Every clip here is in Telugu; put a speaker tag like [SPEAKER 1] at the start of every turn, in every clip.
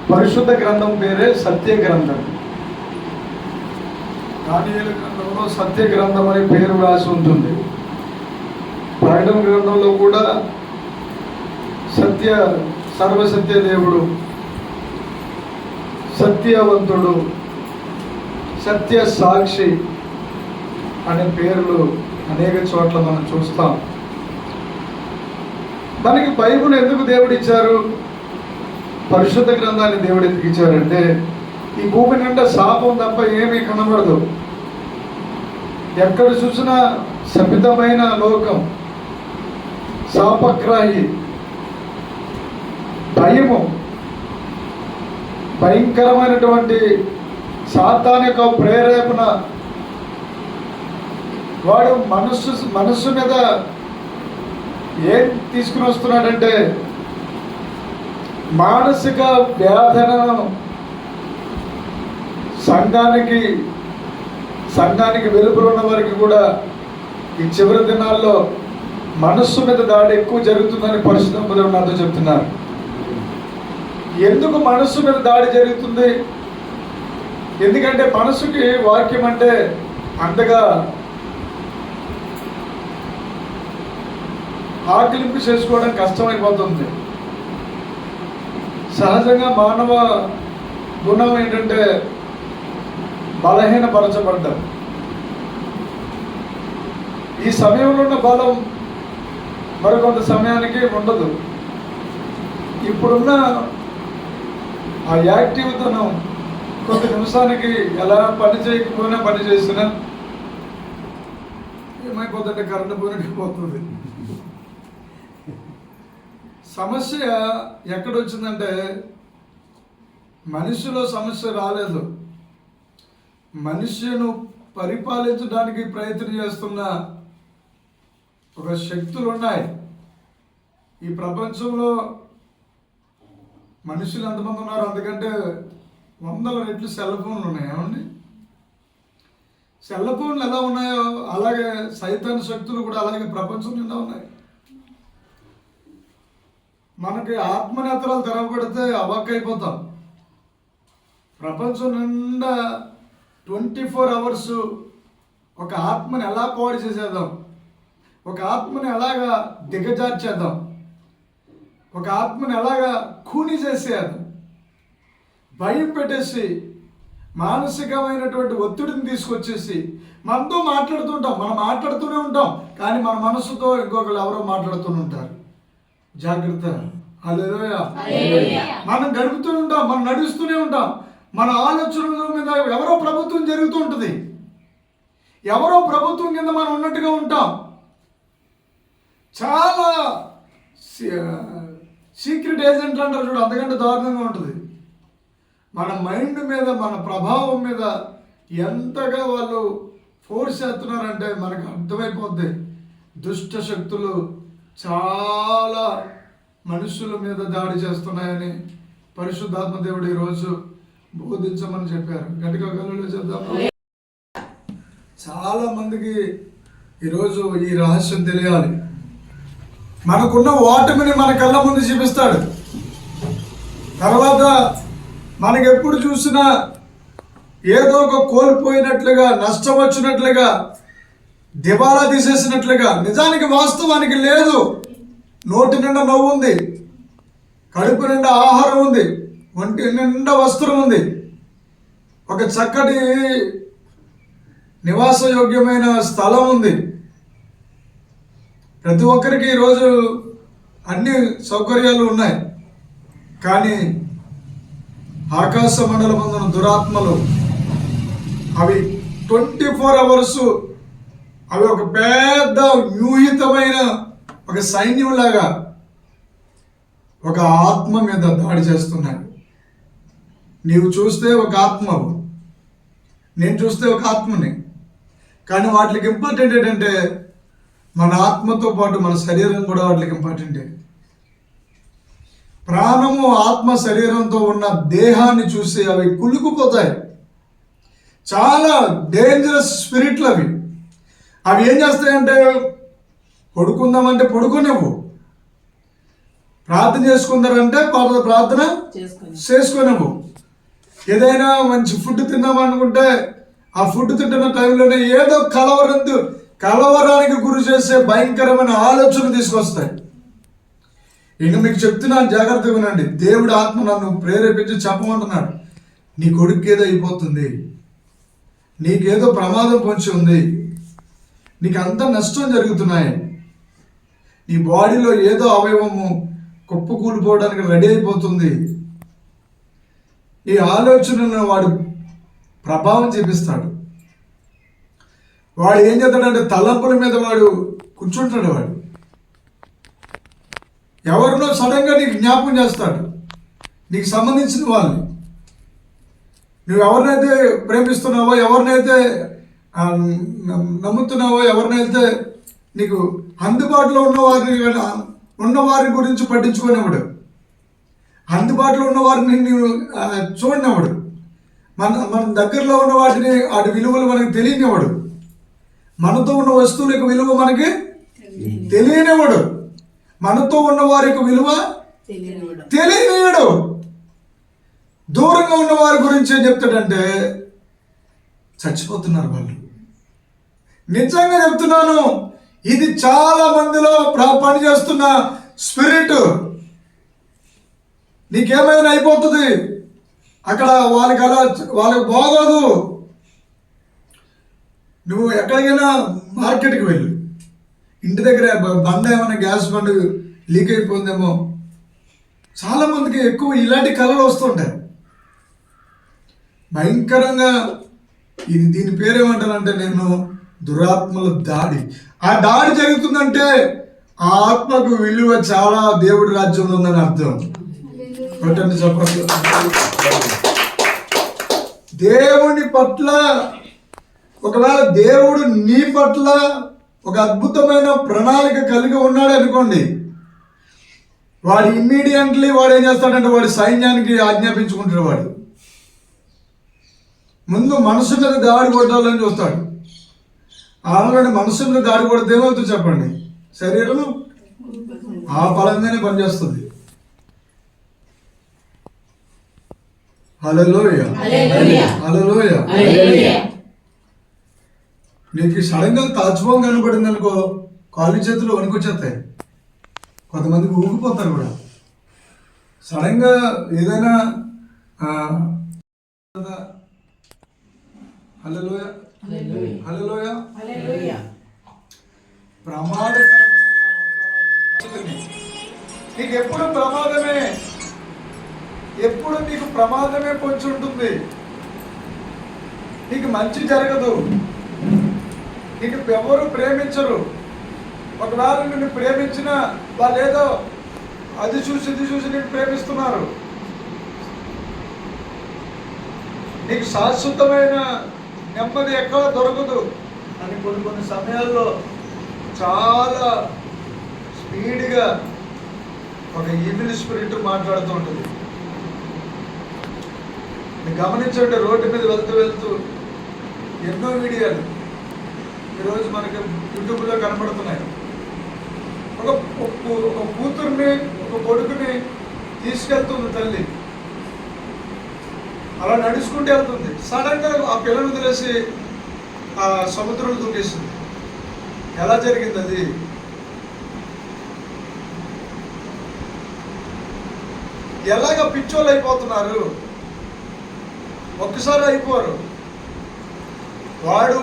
[SPEAKER 1] పరిశుద్ధ గ్రంథం పేరే సత్య గ్రంథం. దానియేలు గ్రంథంలో సత్య గ్రంథం అనే పేరు రాసి ఉంటుంది. ప్రకటన గ్రంథంలో కూడా సర్వసత్య దేవుడు, సత్యవంతుడు, సత్య సాక్షి అనే పేర్లు అనేక చోట్ల మనం చూస్తాం. మనకి బైబిల్ ఎందుకు దేవుడు ఇచ్చారు, పరిశుద్ధ గ్రంథాన్ని దేవుడు ఎందుకు ఇచ్చారంటే, ఈ భూమి నిండా శాపం తప్ప ఏమీ కనబడదు. ఎక్కడ చూసినా శపితమైన లోకం, శాపగ్రాహి, భయము, భయంకరమైనటువంటి సాతానిక ప్రేరేపణ. వాడు మనస్సు మీద ఏం తీసుకుని వస్తున్నాడంటే, మానసిక వేదనను సంఘానికి వెలుపల ఉన్న వారికి కూడా ఈ చివరి దినాల్లో మనస్సు మీద దాడి ఎక్కువ జరుగుతుందని పరిశుద్ధ నాతో చెప్తున్నారు. ఎందుకు మనస్సు మీద దాడి జరుగుతుంది? ఎందుకంటే మనసుకి వాక్యం అంటే అంతగా ఆకలింపు చేసుకోవడం కష్టమైపోతుంది. సహజంగా మానవ గుణం ఏంటంటే బలహీనపరచబడ్డం. ఈ సమయంలో ఉన్న బలం మరికొంత సమయానికి ఉండదు. ఇప్పుడున్న ఆ యాక్టివ్తనం కొంత నిమిషానికి ఎలా పని చేయకపోయినా పని చేసినా ఏమైపోతుందంటే కరెంటు పోయినట్టు పోతుంది. సమస్య ఎక్కడొచ్చిందంటే, మనిషిలో సమస్య రాలేదు, మనుష్యను పరిపాలించడానికి ప్రయత్నం చేస్తున్న ఒక శక్తులు ఉన్నాయి. ఈ ప్రపంచంలో మనుషులు ఎంతమంది ఉన్నారు? అందుకంటే 100 రెట్లు సెల్ ఫోన్లు ఉన్నాయి. ఏమండి, సెల్ ఫోన్లు ఎలా ఉన్నాయో అలాగే సైతాన్ శక్తులు కూడా అలాగే ప్రపంచం నిండా ఉన్నాయి. మనకి ఆత్మనేత్రాలు తెరవబడితే అవాక్కైపోతాం. ప్రపంచం నిండా 24 అవర్స్ ఒక ఆత్మని ఎలా పాడు చేసేద్దాం, ఒక ఆత్మని ఎలాగా దిగజార్చేద్దాం, ఒక ఆత్మని ఎలాగా కూని చేసేద్దాం, భయం పెట్టేసి మానసికమైనటువంటి ఒత్తిడిని తీసుకొచ్చేసి మనతో మాట్లాడుతుంటాం. మనం మాట్లాడుతూనే ఉంటాం, కానీ మన మనసుతో ఇంకొకరు ఎవరో మాట్లాడుతూనే ఉంటారు. జాగ్రత్త. హల్లెలూయా. మనం గడుపుతూ ఉంటాం, మనం నడుస్తూనే ఉంటాం. మన ఆలోచనల మీద ఎవరో ప్రభుత్వం జరుగుతూ ఉంటుంది, ఎవరో ప్రభుత్వం కింద మనం ఉన్నట్టుగా ఉంటాం. చాలా సీక్రెట్ ఏజెంట్ అంటారు చూడు, అంతకంటే దారుణంగా ఉంటుంది. మన మైండ్ మీద, మన ప్రభావం మీద ఎంతగా వాళ్ళు ఫోర్స్ చేస్తున్నారంటే మనకు అర్థమైపోద్ది. దుష్ట శక్తులు చాలా మనుషుల మీద దాడి చేస్తున్నాయని పరిశుద్ధాత్మ దేవుడు ఈరోజు బోధించమని చెప్పారు. గట్టిగా గల్లులో చెప్దాము. చాలా మందికి ఈరోజు ఈ రహస్యం తెలియాలి. మనకున్న ఓటమిని మన కళ్ళ ముందు చూపిస్తాడు. తర్వాత మనకి ఎప్పుడు చూసినా ఏదో ఒక కోల్పోయినట్లుగా, నష్టం వచ్చినట్లుగా, దివాలా తీసేసినట్లుగా. నిజానికి వాస్తవానికి లేదు. నోటి నిండా నవ్వు ఉంది, కడుపు నిండా ఆహారం ఉంది, ఒంటి నిండా వస్త్రం ఉంది, ఒక చక్కటి నివాసయోగ్యమైన స్థలం ఉంది. ప్రతి ఒక్కరికి ఈరోజు అన్ని సౌకర్యాలు ఉన్నాయి. కానీ ఆకాశ మండలమందున దురాత్మలు అవి 24 అవర్స్ అవి ఒక పెద్ద వ్యూహితమైన ఒక సైన్యంలాగా ఒక ఆత్మ మీద దాడి చేస్తున్నాయి. నీవు చూస్తే ఒక ఆత్మవు, నేను చూస్తే ఒక ఆత్మని. కానీ వాటికి ఇంపార్టెంట్ ఏంటంటే మన ఆత్మతో పాటు మన శరీరం కూడా వాటికి ఇంపార్టెంటే. ప్రాణము, ఆత్మ, శరీరంతో ఉన్న దేహాన్ని చూసి అవి కులుకుపోతాయి. చాలా డేంజరస్ స్పిరిట్లు అవి. అవి ఏం చేస్తాయంటే, పడుకుందామంటే పడుకోనివ్వు, ప్రార్థన చేసుకుంటారంటే ప్రార్థన చేసుకున్నాము. ఏదైనా మంచి ఫుడ్ తిన్నామనుకుంటే ఆ ఫుడ్ తింటున్న టైంలోనే ఏదో కలవరానికి గురి చేసే భయంకరమైన ఆలోచనలు తీసుకొస్తాయి. ఇంక మీకు చెప్తున్నాను, జాగ్రత్తగా వినండి. దేవుడి ఆత్మ నన్ను ప్రేరేపించి చెప్పమంటున్నాడు. నీ కొడుకు ఏదో అయిపోతుంది, నీకేదో ప్రమాదం పొంచి ఉంది, నీకు అంత నష్టం జరుగుతున్నాయి, నీ బాడీలో ఏదో అవయవము కుప్పకూలిపోవడానికి రెడీ అయిపోతుంది. ఈ ఆలోచనను వాడు ప్రభావం చూపిస్తాడు. వాడు ఏం చేస్తాడంటే తలంపుల మీద వాడు కూర్చుంటాడు. వాడు ఎవరినో సడన్గా నీకు జ్ఞాపకం చేస్తాడు. నీకు సంబంధించిన వాళ్ళని, నువ్వు ఎవరినైతే ప్రేమిస్తున్నావో, ఎవరినైతే నమ్ముతున్నావో, ఎవరినైతే నీకు అందుబాటులో ఉన్నవారి గురించి పట్టించుకునేవాడు, అందుబాటులో ఉన్నవారిని నువ్వు చూడనివాడు, మన దగ్గరలో ఉన్న వాటి విలువలు మనకు తెలియనివాడు, మనతో ఉన్న వస్తువుల యొక్క విలువ మనకి తెలియనివాడు, మనతో ఉన్న వారి యొక్క విలువ తెలియనివాడు. దూరంగా ఉన్న వారి గురించి ఏం చెప్తాడంటే చచ్చిపోతున్నారు వాళ్ళు. నిజంగా చెప్తున్నాను, ఇది చాలా మందిలో పనిచేస్తున్న స్పిరిట్. నీకేమైనా అయిపోతుంది అక్కడ, వాళ్ళకి బాగోదు. నువ్వు ఎక్కడికైనా మార్కెట్కి వెళ్ళు, ఇంటి దగ్గర బండ ఏమైనా గ్యాస్ బండ్ లీక్ అయిపోయిందేమో, చాలామందికి ఎక్కువ ఇలాంటి కళలు వస్తుంటాయి భయంకరంగా. దీని పేరేమంటానంటే నేను దురాత్మల దాడి. ఆ దాడి జరుగుతుందంటే ఆ ఆత్మకు విలువ చాలా దేవుడి రాజ్యంలో ఉందని అర్థం. చెప్పండి. దేవుని పట్ల ఒకవేళ దేవుడు నీ పట్ల ఒక అద్భుతమైన ప్రణాళిక కలిగి ఉన్నాడు అనుకోండి, వాడు ఇమ్మీడియట్లీ వాడు ఏం చేస్తాడంటే వాడి సైన్యానికి ఆజ్ఞాపించుకుంటాడు. వాడు ముందు మనసు మీద దాడి కొట్టాలని చూస్తాడు. ఆల్రెడీ మనసు మీద దాడి కొడితే ఏమవుతుంది చెప్పండి, శరీరం ఆ బలంగానే పనిచేస్తుంది. హల్లెలూయా, హల్లెలూయా. నీకు సడన్గా తాజ్మహల్ కనబడింది అనుకో, కాళ్ళు చేతులు వణుకొచ్చేస్తాయి, కొంతమందికి ఊగిపోతారు కూడా. సడన్గా ఏదైనా హల్లెలూయా, హల్లెలూయా. నీకు ఎప్పుడు ప్రమాదమే, ఎప్పుడు నీకు ప్రమాదమే పొంచి ఉంటుంది. నీకు మంచి జరగదు, నీకు ఎవరు ప్రేమించరు. ఒకవేళ నిన్ను ప్రేమించిన వాళ్ళు ఏదో అది చూసి ఇది చూసి నీకు ప్రేమిస్తున్నారు. నీకు శాశ్వతమైన నెమ్మది ఎక్కడ దొరకదు అని కొన్ని సమయాల్లో చాలా స్పీడ్గా ఒక ఈవిల్ స్పిరిట్ మాట్లాడుతూ ఉంటుంది. గమనించండి, రోడ్డు మీద వెళ్తూ ఎన్నో వీడియోలు ఈరోజు మనకి యూట్యూబ్లో కనబడుతున్నాయి. ఒక కూతుర్ని ఒక కొడుకుని తీసుకెళ్తుంది తల్లి, అలా నడుచుకుంటూ వెళ్తుంది. సడన్గా ఆ పిల్లను వదిలేసి ఆ సముద్రంలో దూకేస్తుంది. ఎలా జరిగింది అది? ఎలాగ పిచ్చోళ్ళు అయిపోతున్నారు, ఒక్కసారి అయిపోరు. వాడు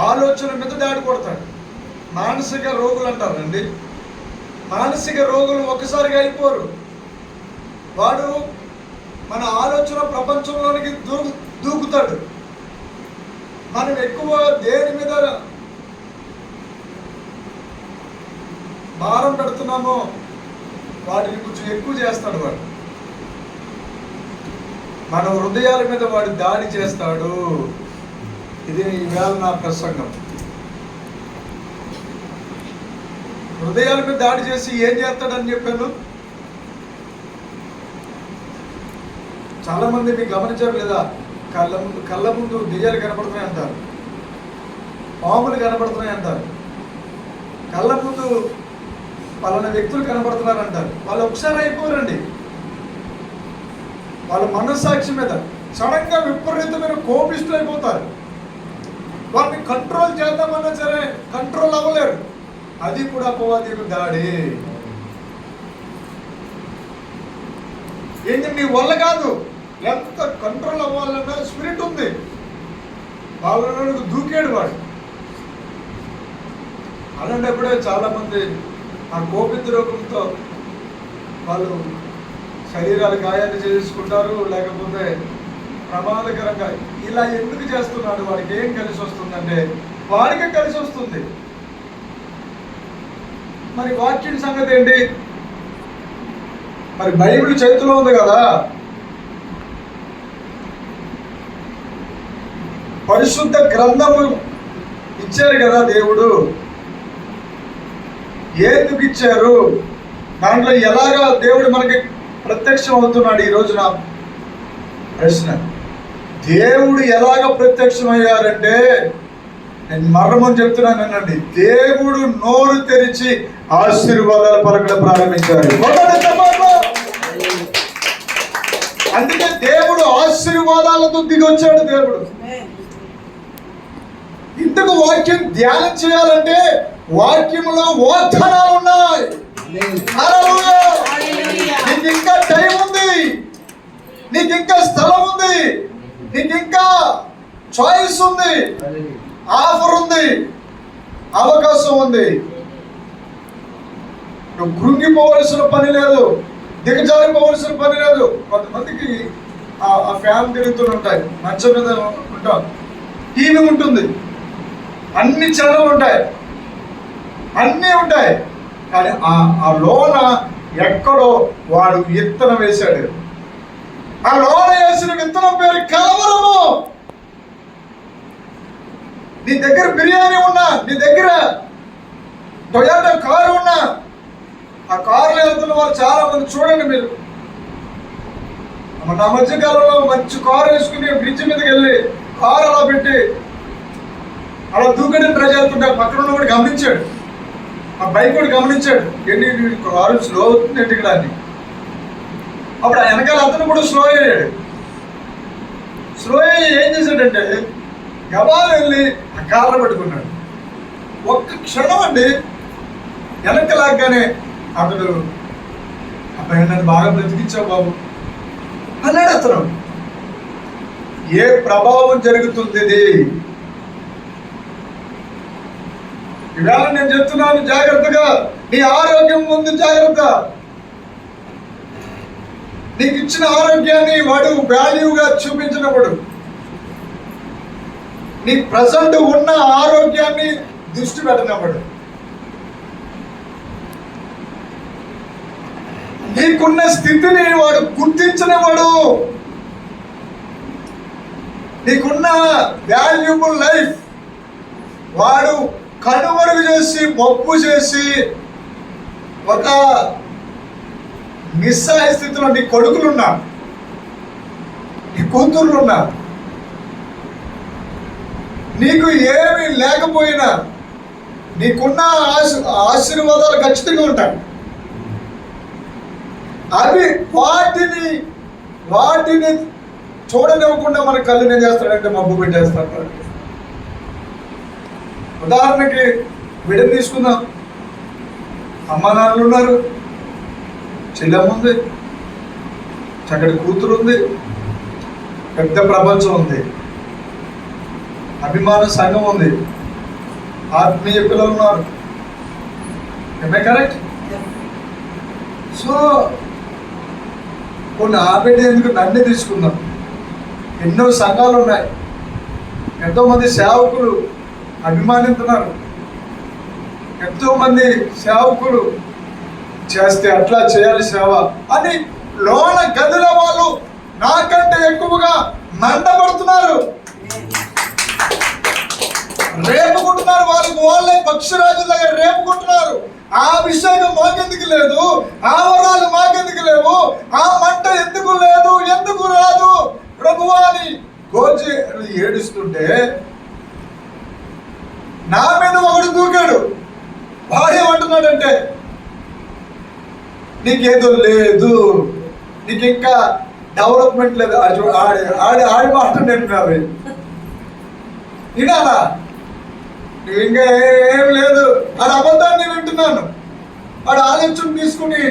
[SPEAKER 1] ఆలోచన మీద దాడి కొడతాడు. మానసిక రోగులు అంటారండి, మానసిక రోగులు ఒక్కసారిగా అయిపోరు. వాడు మన ఆలోచన ప్రపంచంలోనికి దూకుతాడు. మనం ఎక్కువ దేని మీద భారం పెడుతున్నామో వాటిని కొంచెం ఎక్కువ చేస్తాడు. వాడు మన హృదయాల మీద వాడు దాడి చేస్తాడు. ఇది ఈవేళ నా ప్రసంగం. హృదయాల మీద దాడి చేసి ఏం చేస్తాడని చెప్పాను. చాలా మంది మీకు గమనించారు లేదా, కళ్ళ ముందు దెయ్యాలు కనపడుతున్నాయి అంటారు, పాములు కనపడుతున్నాయి అంటారు. కళ్ళ ముందు పలానా వ్యక్తులు కనబడుతున్నారంటారు. వాళ్ళు ఒకసారి అయిపోరండి. వాళ్ళ మనస్సాక్షి మీద సడన్ గా విపరీతమైన కోపిష్ఠులు అయిపోతారు. వాళ్ళని కంట్రోల్ చేద్దామన్నా సరే కంట్రోల్ అవ్వలేరు. అది కూడా అపవాది దాడి. ఏంటి, నీ వల్ల కాదు. ఎంత కంట్రోల్ అవ్వాలన్నా స్పిరిట్ ఉంది. వాళ్ళకు దూకాడు వాడు. అలాంటప్పుడే చాలా మంది ఆ కోపిత్త రోగంతో వాళ్ళు శరీరాలు గాయాలు చేసుకుంటారు, లేకపోతే ప్రమాదకరంగా. ఇలా ఎందుకు చేస్తున్నాడు? వాడికి ఏం కలిసి వస్తుందంటే వాడికే కలిసి వస్తుంది. మరి వాక్యం సంగతి ఏంటి? మరి బైబిల్ చేతిలో ఉంది కదా, పరిశుద్ధ గ్రంథము ఇచ్చారు కదా దేవుడు. ఎందుకు ఇచ్చారు? దాంట్లో ఎలాగా దేవుడు మనకి ప్రత్యక్షం అవుతున్నాడు? ఈ రోజున ప్రశ్న, దేవుడు ఎలాగ ప్రత్యక్షమయ్యారంటే, నేను మర్మని చెప్తున్నాను అనండి, దేవుడు నోరు తెరిచి ఆశీర్వాదాలు పలకడం ప్రారంభించారు. అందుకే దేవుడు ఆశీర్వాదాలతో దిగొచ్చాడు. దేవుడు ఇంతకు వాక్యం ధ్యానం చేయాలంటే వాక్యంలో వాగ్దానాలు ఉన్నాయి. నీకు ఇంకా టైం ఉంది, నీకు ఇంకా స్థలం ఉంది, నీకు ఇంకా చాయిస్ ఉంది, ఆఫర్ ఉంది, అవకాశం ఉంది. నువ్వు కృంగిపోవలసిన పని లేదు, దిగజారిపోవలసిన పని లేదు. కొంతమందికి ఆ ఫ్యాన్ తిరుగుతూ ఉంటాయి, మంచం మీద ఉంటాం, టీవీ ఉంటుంది, అన్ని ఛానల్ ఉంటాయి, అన్నీ ఉంటాయి. కానీ ఆ లోన ఎక్కడో వాడు విత్తనం వేశాడు. ఆ లోన వేసిన విత్తనం పేరు కలవరము. నీ దగ్గర బిర్యానీ ఉన్నా, నీ దగ్గర టొయోటా కారు ఉన్నా, ఆ కారులో వెళ్తున్న వాళ్ళు చాలా మంది చూడండి మీరు. నా మధ్య కాలంలో మంచి కారు వేసుకుని బ్రిడ్జ్ మీదకి వెళ్ళి కారు అలా పెట్టి అలా దూకడం ట్రై చేస్తుంటే పక్కన ఉన్న కూడా గమనించాడు, ఆ బైక్ కూడా గమనించాడు, ఏంటి కారు స్లో అవుతుంది ఏంటి ఇక్కడ అని. అప్పుడు ఆ వెనకాల అతను కూడా స్లో అయ్యాడు. స్లో అయ్యి ఏం చేశాడంటే గబాలు వెళ్ళి ఆ కార్లో పెట్టుకున్నాడు. ఒక్క క్షణం అండి, వెనక్కి లాగానే అతడు, అబ్బాయి నన్ను బాగా బ్రతికించావు బాబు అన్నాడు అతను. ఏ ప్రభావం జరుగుతుంది ఇది? ఇవాళ నేను చెప్తున్నాను, జాగ్రత్తగా. నీ ఆరోగ్యం ముందు జాగ్రత్త. నీకు ఇచ్చిన ఆరోగ్యాన్ని వాడు వాల్యూగా చూపించినప్పుడు, నీ ప్రజెంట్ ఉన్న ఆరోగ్యాన్ని దృష్టి పెట్టినప్పుడు, నీకున్న స్థితిని వాడు గుర్తించినవాడు, నీకున్న వాల్యుబుల్ లైఫ్ వాడు కనుమరుగు చేసి మబ్బు చేసి ఒక నిస్సహాయ స్థితిలో నీ కొడుకులున్నా, నీ కూతుర్లున్నా, నీకు ఏమీ లేకపోయినా నీకున్న ఆశీర్వాదాలు ఖచ్చితంగా ఉంటాయి. అవి వాటిని చూడనివ్వకుండా మన కళ్ళు ఏం చేస్తాడంటే మబ్బు పెట్టేస్తాడు. ఉదాహరణకి బిడ్డను తీసుకుందాం. అమ్మా నాన్నలు ఉన్నారు, చెల్లెమ్మ ఉంది, చక్కటి కూతురు ఉంది, పెద్ద ప్రపంచం ఉంది, అభిమాన సంఘం ఉంది, ఆత్మీయ పిల్లలు ఉన్నారు. కరెక్ట్? సో కొన్ని ఆపేటి ఎందుకు నన్ను తీసుకుందాం. ఎన్నో సంఘాలు ఉన్నాయి, ఎంతోమంది సేవకులు అభిమానిస్తున్నారు, ఎంతోమంది సేవకులు చేస్తే అట్లా చేయాలి సేవ అని లోన గదిల వాళ్ళు నాకంటే ఎక్కువగా మంటపడుతున్నారు, రేపుకుంటున్నారు. వాళ్ళే పక్షిరాజు దగ్గర రేపుకుంటున్నారు. ఆ అభిషేకం మాకెందుకు లేదు, ఆ వరాలు మాకెందుకు లేవు, ఆ మంట ఎందుకు లేదు, ఎందుకు రాదు ప్రభువా అని గోచి ఏడుస్తుంటే నా మీద ఒకడు దూకాడు. వాడేమంటున్నాడంటే నీకేదో లేదు, నీకు ఇంకా డెవలప్మెంట్ లేదు. ఆడి మాట నేను కాదు వినాలా, నువ్వు ఇంకా ఏం లేదు. ఆడ అబద్ధాన్ని నేను వింటున్నాను. వాడు ఆలోచన తీసుకుని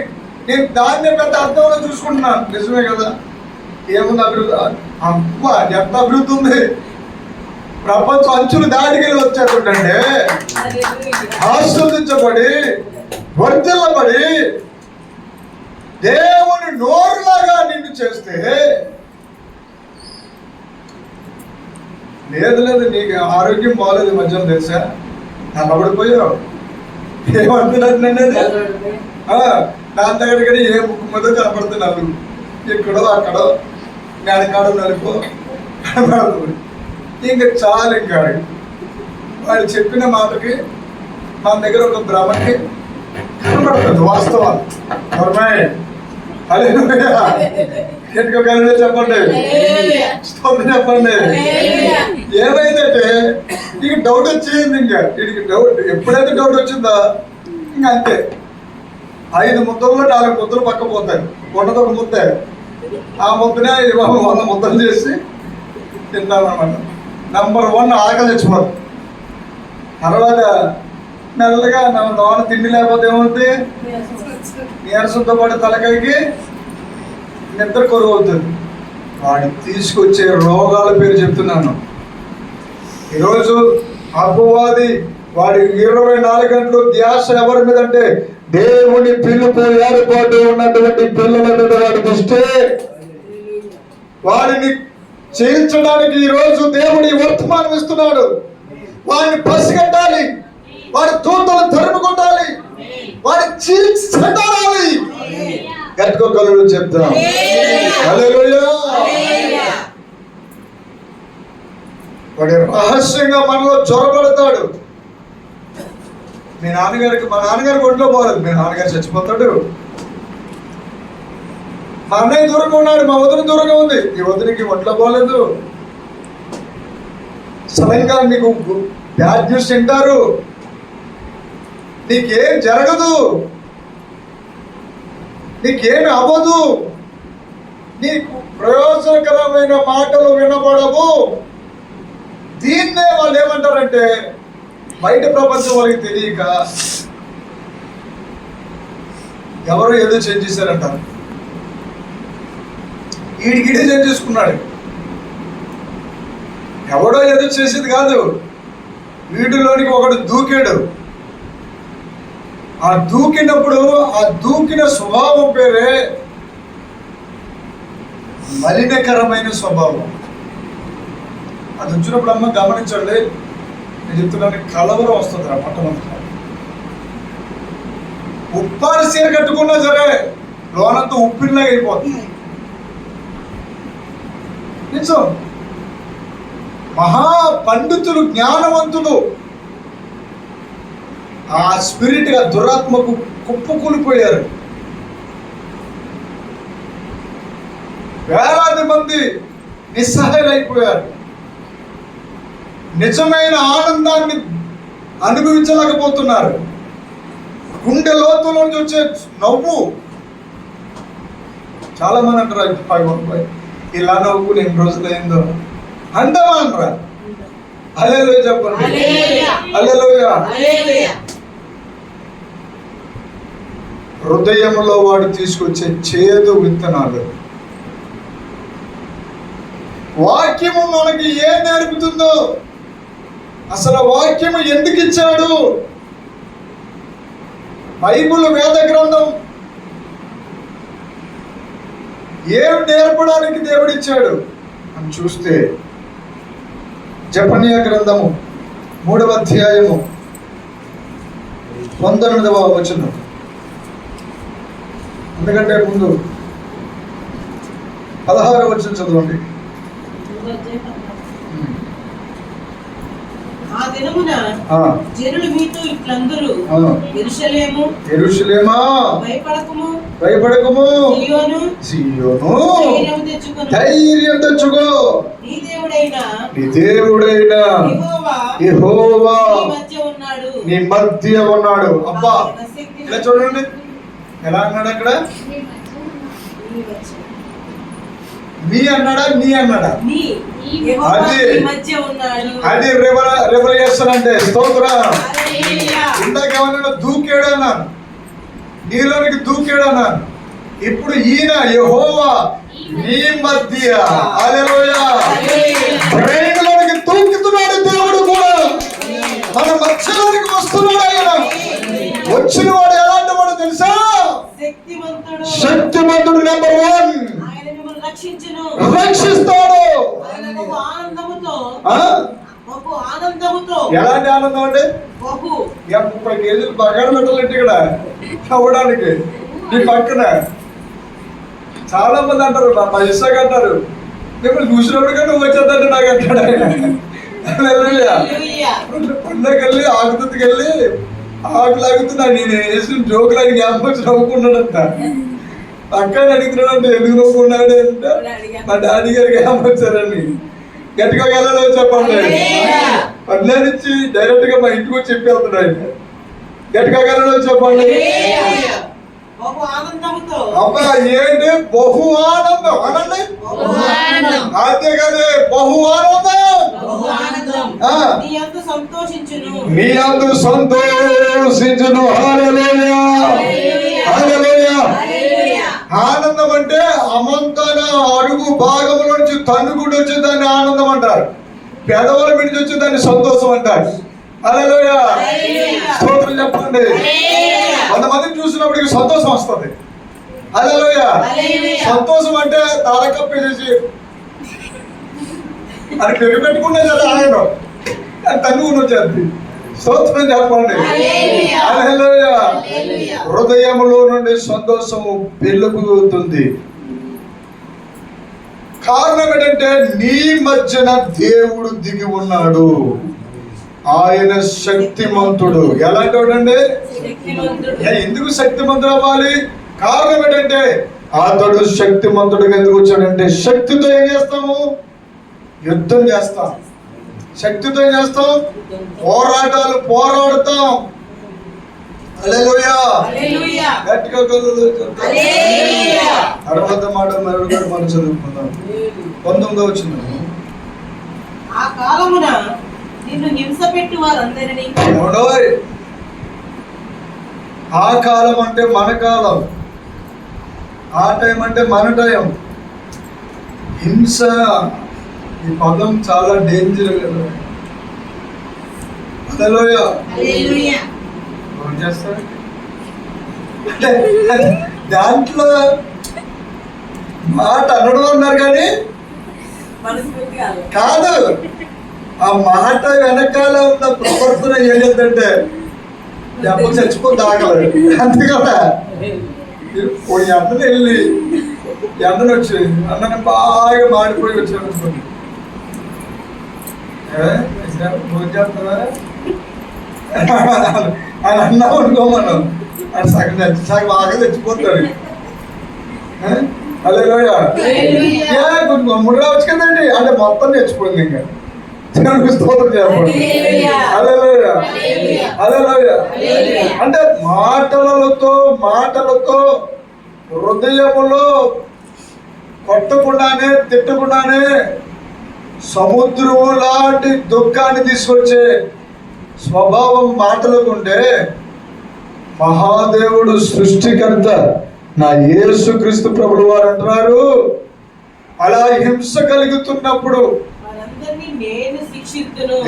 [SPEAKER 1] నేను దాన్నే పెద్ద అర్థంలో చూసుకుంటున్నాను. నిజమే కదా, ఏముంది అభివృద్ధి? అబ్బా ఎంత అభివృద్ధి ఉంది. ప్రపంచం అంచులు దాటికెళ్ళి వచ్చేటంటే ఆస్వాదించబడి వర్ధిల్లబడి దేవుని నోరులాగా నిన్ను చేస్తే లేదు నీకు ఆరోగ్యం బాగలేదు మధ్యలో తెలుసా, నల్లబడిపోయావు. ఏమంటున్నాడు దాని దగ్గర ఏ ముక్కు మీద కనపడుతున్నాను, ఎక్కడో అక్కడో నెలకాడో నలుపు కనపడుతుంది. ఇంకా చాలు. ఇంకా వాళ్ళు చెప్పిన మాటకి మన దగ్గర ఒక భ్రమకి కనబడుతుంది వాస్తవాలు. ఎందుకో చెప్పండి, చెప్పండి. ఏమైందంటే నీకు డౌట్ వచ్చేసింది. ఇంకా వీడికి డౌట్ ఎప్పుడైతే డౌట్ వచ్చిందో ఇంకా అంతే. 5 ముద్దల్లో 4 ముద్దలు పక్క పోతాయి. ఉన్నది ఒక ముద్ద, ఆ ముద్దనే 100 ముద్దలు చేసి తింటామన్నమాట. నంబర్ 1 ఆకలి తెచ్చిపోదు. తర్వాత మెల్లగా లోన తిండి లేకపోతే ఏమవుతుంది, నీరసంతో పాటు తలకాయకి నిద్ర కొరువు అవుతుంది. వాడు తీసుకొచ్చే రోగాల పేరు చెప్తున్నాను. ఈరోజు అపవాది వాడి 24 గంటలు ధ్యాస ఎవరి మీద అంటే దేవుని పిలుపు ఏర్పాటు ఉన్నటువంటి పిల్లల మీద వాడి దృష్టి. వాడిని చీల్చడానికి ఈరోజు దేవుడి వర్తమానం ఇస్తున్నాడు. వాడిని పసిగట్టాలి, వాడి తూతలు తరుము కొట్టాలి, వాడి చీల్చాలి. గట్టుకోగలడు చెప్తాం. హల్లెలూయా. వాడి రహస్యంగా మనలో చొరబడతాడు. మా నాన్నగారికి ఒంట్లో పోలేదు, మీ నాన్నగారు చచ్చిపోతాడు. మా అన్నయ్య దూరంగా ఉన్నాడు, మా వదిన దూరంగా ఉంది, ఈ వదినికి ఒంట్లో పోలేదు. సడన్గా నీకు బ్యాడ్ న్యూస్ తింటారు, నీకేం జరగదు, నీకేమి అవ్వదు, నీకు ప్రయోజనకరమైన మాటలు వినబడవు. దీన్నే వాళ్ళు ఏమంటారంటే బయట ప్రపంచం వాళ్ళకి తెలియక ఎవరో ఏదో చేంజ్ చేశారంటారు. ఈడికిడే చేంజ్ చేసుకున్నాడు. ఎవడో ఏదో చేసేది కాదు, వీటిలోనికి ఒకడు దూకాడు. ఆ దూకినప్పుడు ఆ దూకిన స్వభావం పేరే మలినకరమైన స్వభావం. అది వచ్చినప్పుడు అమ్మ గమనించండి, నేను చెప్తున్నాను, కలవరం వస్తుంది రా మొట్టమొదటి. ఉప్పాడు సీర కట్టుకున్నా సరే లోనంతా ఉప్పిలాగా అయిపోతుంది. నిజం. మహా పండితులు, జ్ఞానవంతులు ఆ స్పిరిట్ గా దురాత్మకు కుప్పకూలిపోయారు. వేలాది మంది నిస్సహాయులైపోయారు. నిజమైన ఆనందాన్ని అనుభవించలేకపోతున్నారు. గుండె లోతుల నుంచి వచ్చే నవ్వు. చాలా మంది అంటారు, ఇలా నవ్వు నేను రోజులైందో అంటావా అంటారా? హల్లెలూయా చెప్పండి. హల్లెలూయా. హృదయంలో వాడు తీసుకొచ్చే చేదు విత్తనాలు. వాక్యము మనకి ఏం నేర్పుతుందో, అసలు వాక్యము ఎందుకు ఇచ్చాడు, బైబిల్ వేద గ్రంథం ఏం నేర్పడానికి దేవుడిచ్చాడు అని చూస్తే జెఫన్యా గ్రంథము 3వ అధ్యాయము 19వ వచనం. ఎందుకంటే ముందు 16వ వచనం చదవండి.
[SPEAKER 2] ఆ దినమున జనులు మీతో ఇట్లందరూ,
[SPEAKER 1] యెరూషలేమా భయపడకుము, సీయోను ధైర్యం తెచ్చుకో, నీ దేవుడైన యెహోవా నీ మధ్య ఉన్నాడు. అబ్బా ఇలా చూడండి, ఎలా అన్నాడు అక్కడ? మీ అన్నాడా, నీ అన్నాడా? అది రెవల్యూషన్ అంటే. స్తోత్రం. ఇందాక ఏమన్నా దూకాడు అన్నాను, నీలోనికి దూకాడు అన్నాను. ఇప్పుడు ఈయన యెహోవా నీ మధ్య హల్లెలూయా బ్రెయిన్లోనికి దూకుతున్నాడు. దేవుడు కూడా మన మధ్యలోనికి వస్తున్నాడు. ఆయన వచ్చిన వాడు ఎలాంటి వాడు తెలుసా? శక్తిమంతుడు. నెంబర్ 1 రక్షిస్తాడు. ఎలాంటి ఆనందం అండి? 30 కేజీలు బగాడు పెట్టాలంటే ఇక్కడ అవ్వడానికి నీ పక్కన చాలా మంది అంటారు, మా ఇసాక్ అంటారు, మిమ్మల్ని చూసినప్పుడు కానీ నువ్వు వచ్చేద్దంటే నాకు అంటాడు ఆయన. పండగెళ్ళి ఆకుతుకెళ్ళి ఆకులు ఆగుతున్నా నేను వేసిన జోకులు ఆయన జ్ఞాపకం వచ్చి నవ్వుకున్నాడంట. అక్కని అడుగుతున్నాడు ఎందుకు నవ్వుకున్నాడు అంటే మా డాడీ గారు జ్ఞాపకం వచ్చారని. గట్టిగా వెళ్ళాలో చెప్పండి. పల్లె నుంచి డైరెక్ట్ గా మా ఇంటికి వచ్చి చెప్పి వెళ్తున్నాడు ఆయన. గట్టిగా వెళ్ళాలో చెప్పండి. అబ్బా ఏంటి బహు ఆనందం అనండి. అంతేకాదు బహు ఆనందం. నీ అందు సంతోషించును. హల్లెలూయా హల్లెలూయా. ఆనందం అంటే అమంతన అడుగు భాగంలో నుంచి తన్నుకుంటూ వచ్చే దాన్ని ఆనందం అంటారు. పెదవుల మీద వచ్చే దాన్ని సంతోషం అంటారు. హల్లెలూయా స్తోత్రం చెప్పండి. కొంతమందిని చూసినప్పటికి సంతోషం వస్తుంది. హల్లెలూయా. సంతోషం అంటే తాళకప్పేసి అది పెరుగు పెట్టుకునే కదా ఆనందం, అది తన్నుకుని వచ్చేది. స్తోత్రం చెప్పండి. హల్లెలూయా. హృదయంలో నుండి సంతోషము వెలుగుతుంది. కారణం ఏంటంటే నీ మధ్యన దేవుడు దిగి ఉన్నాడు. ఆయన శక్తిమంతుడు. ఎలాంటి వాడండి? ఎందుకు శక్తిమంతుడు అవ్వాలి? కారణం ఏంటంటే అతడు శక్తిమంతుడిగా ఎందుకు వచ్చాడంటే శక్తితో ఏం చేస్తాము? యుద్ధం చేస్తాం. శక్తితో ఏం చేస్తాం? పోరాటాలు పోరాడుతాం. హల్లెలూయా. గట్టిగా తర్వాత మాట మరొకటి మనం చదువుకుందాం. 19వ వచనం.
[SPEAKER 2] ఆ కాలమున నిన్ను హింసపెట్టు వారందరినీ.
[SPEAKER 1] ఆ కాలం అంటే మన కాలం, ఆ టైం అంటే మన టైం. హింస ఈ పదం చాలా డేంజర్ కదా. హల్లెలూయా. దాంట్లో మాట అనడం అన్నారు కానీ కాదు, ఆ మాట వెనకాల ఉన్న ప్రవర్తన ఏదంటే దెబ్బ చచ్చిపోతే ఆగలరు. అంతే కదా. ఎండను వెళ్ళి ఎండను వచ్చి అన్నని బాగా మాడిపోయి వచ్చాను అనుకోండి, భోజనం చేస్తారా అని అన్నాం అనుకో, మనం అది సగం బాగా చచ్చిపోతాడు. హల్లెలూయా. కొంచెం గమ్ముడు రావచ్చు కదండి అంటే మొత్తం తెచ్చిపోయింది. ఇంకా స్తోత్రం చెప్పండి. హల్లెలూయా హల్లెలూయా. అంటే మాటలతో హృదయములో కొట్టకుండానే తిట్టకుండానే సముద్రము లాంటి దుఃఖాన్ని తీసుకొచ్చే స్వభావం మాటలకు ఉంటే మహాదేవుడు సృష్టికర్త నా యేసుక్రీస్తు ప్రభుల వారు అంటున్నారు, అలా హింస కలుగుతున్నప్పుడు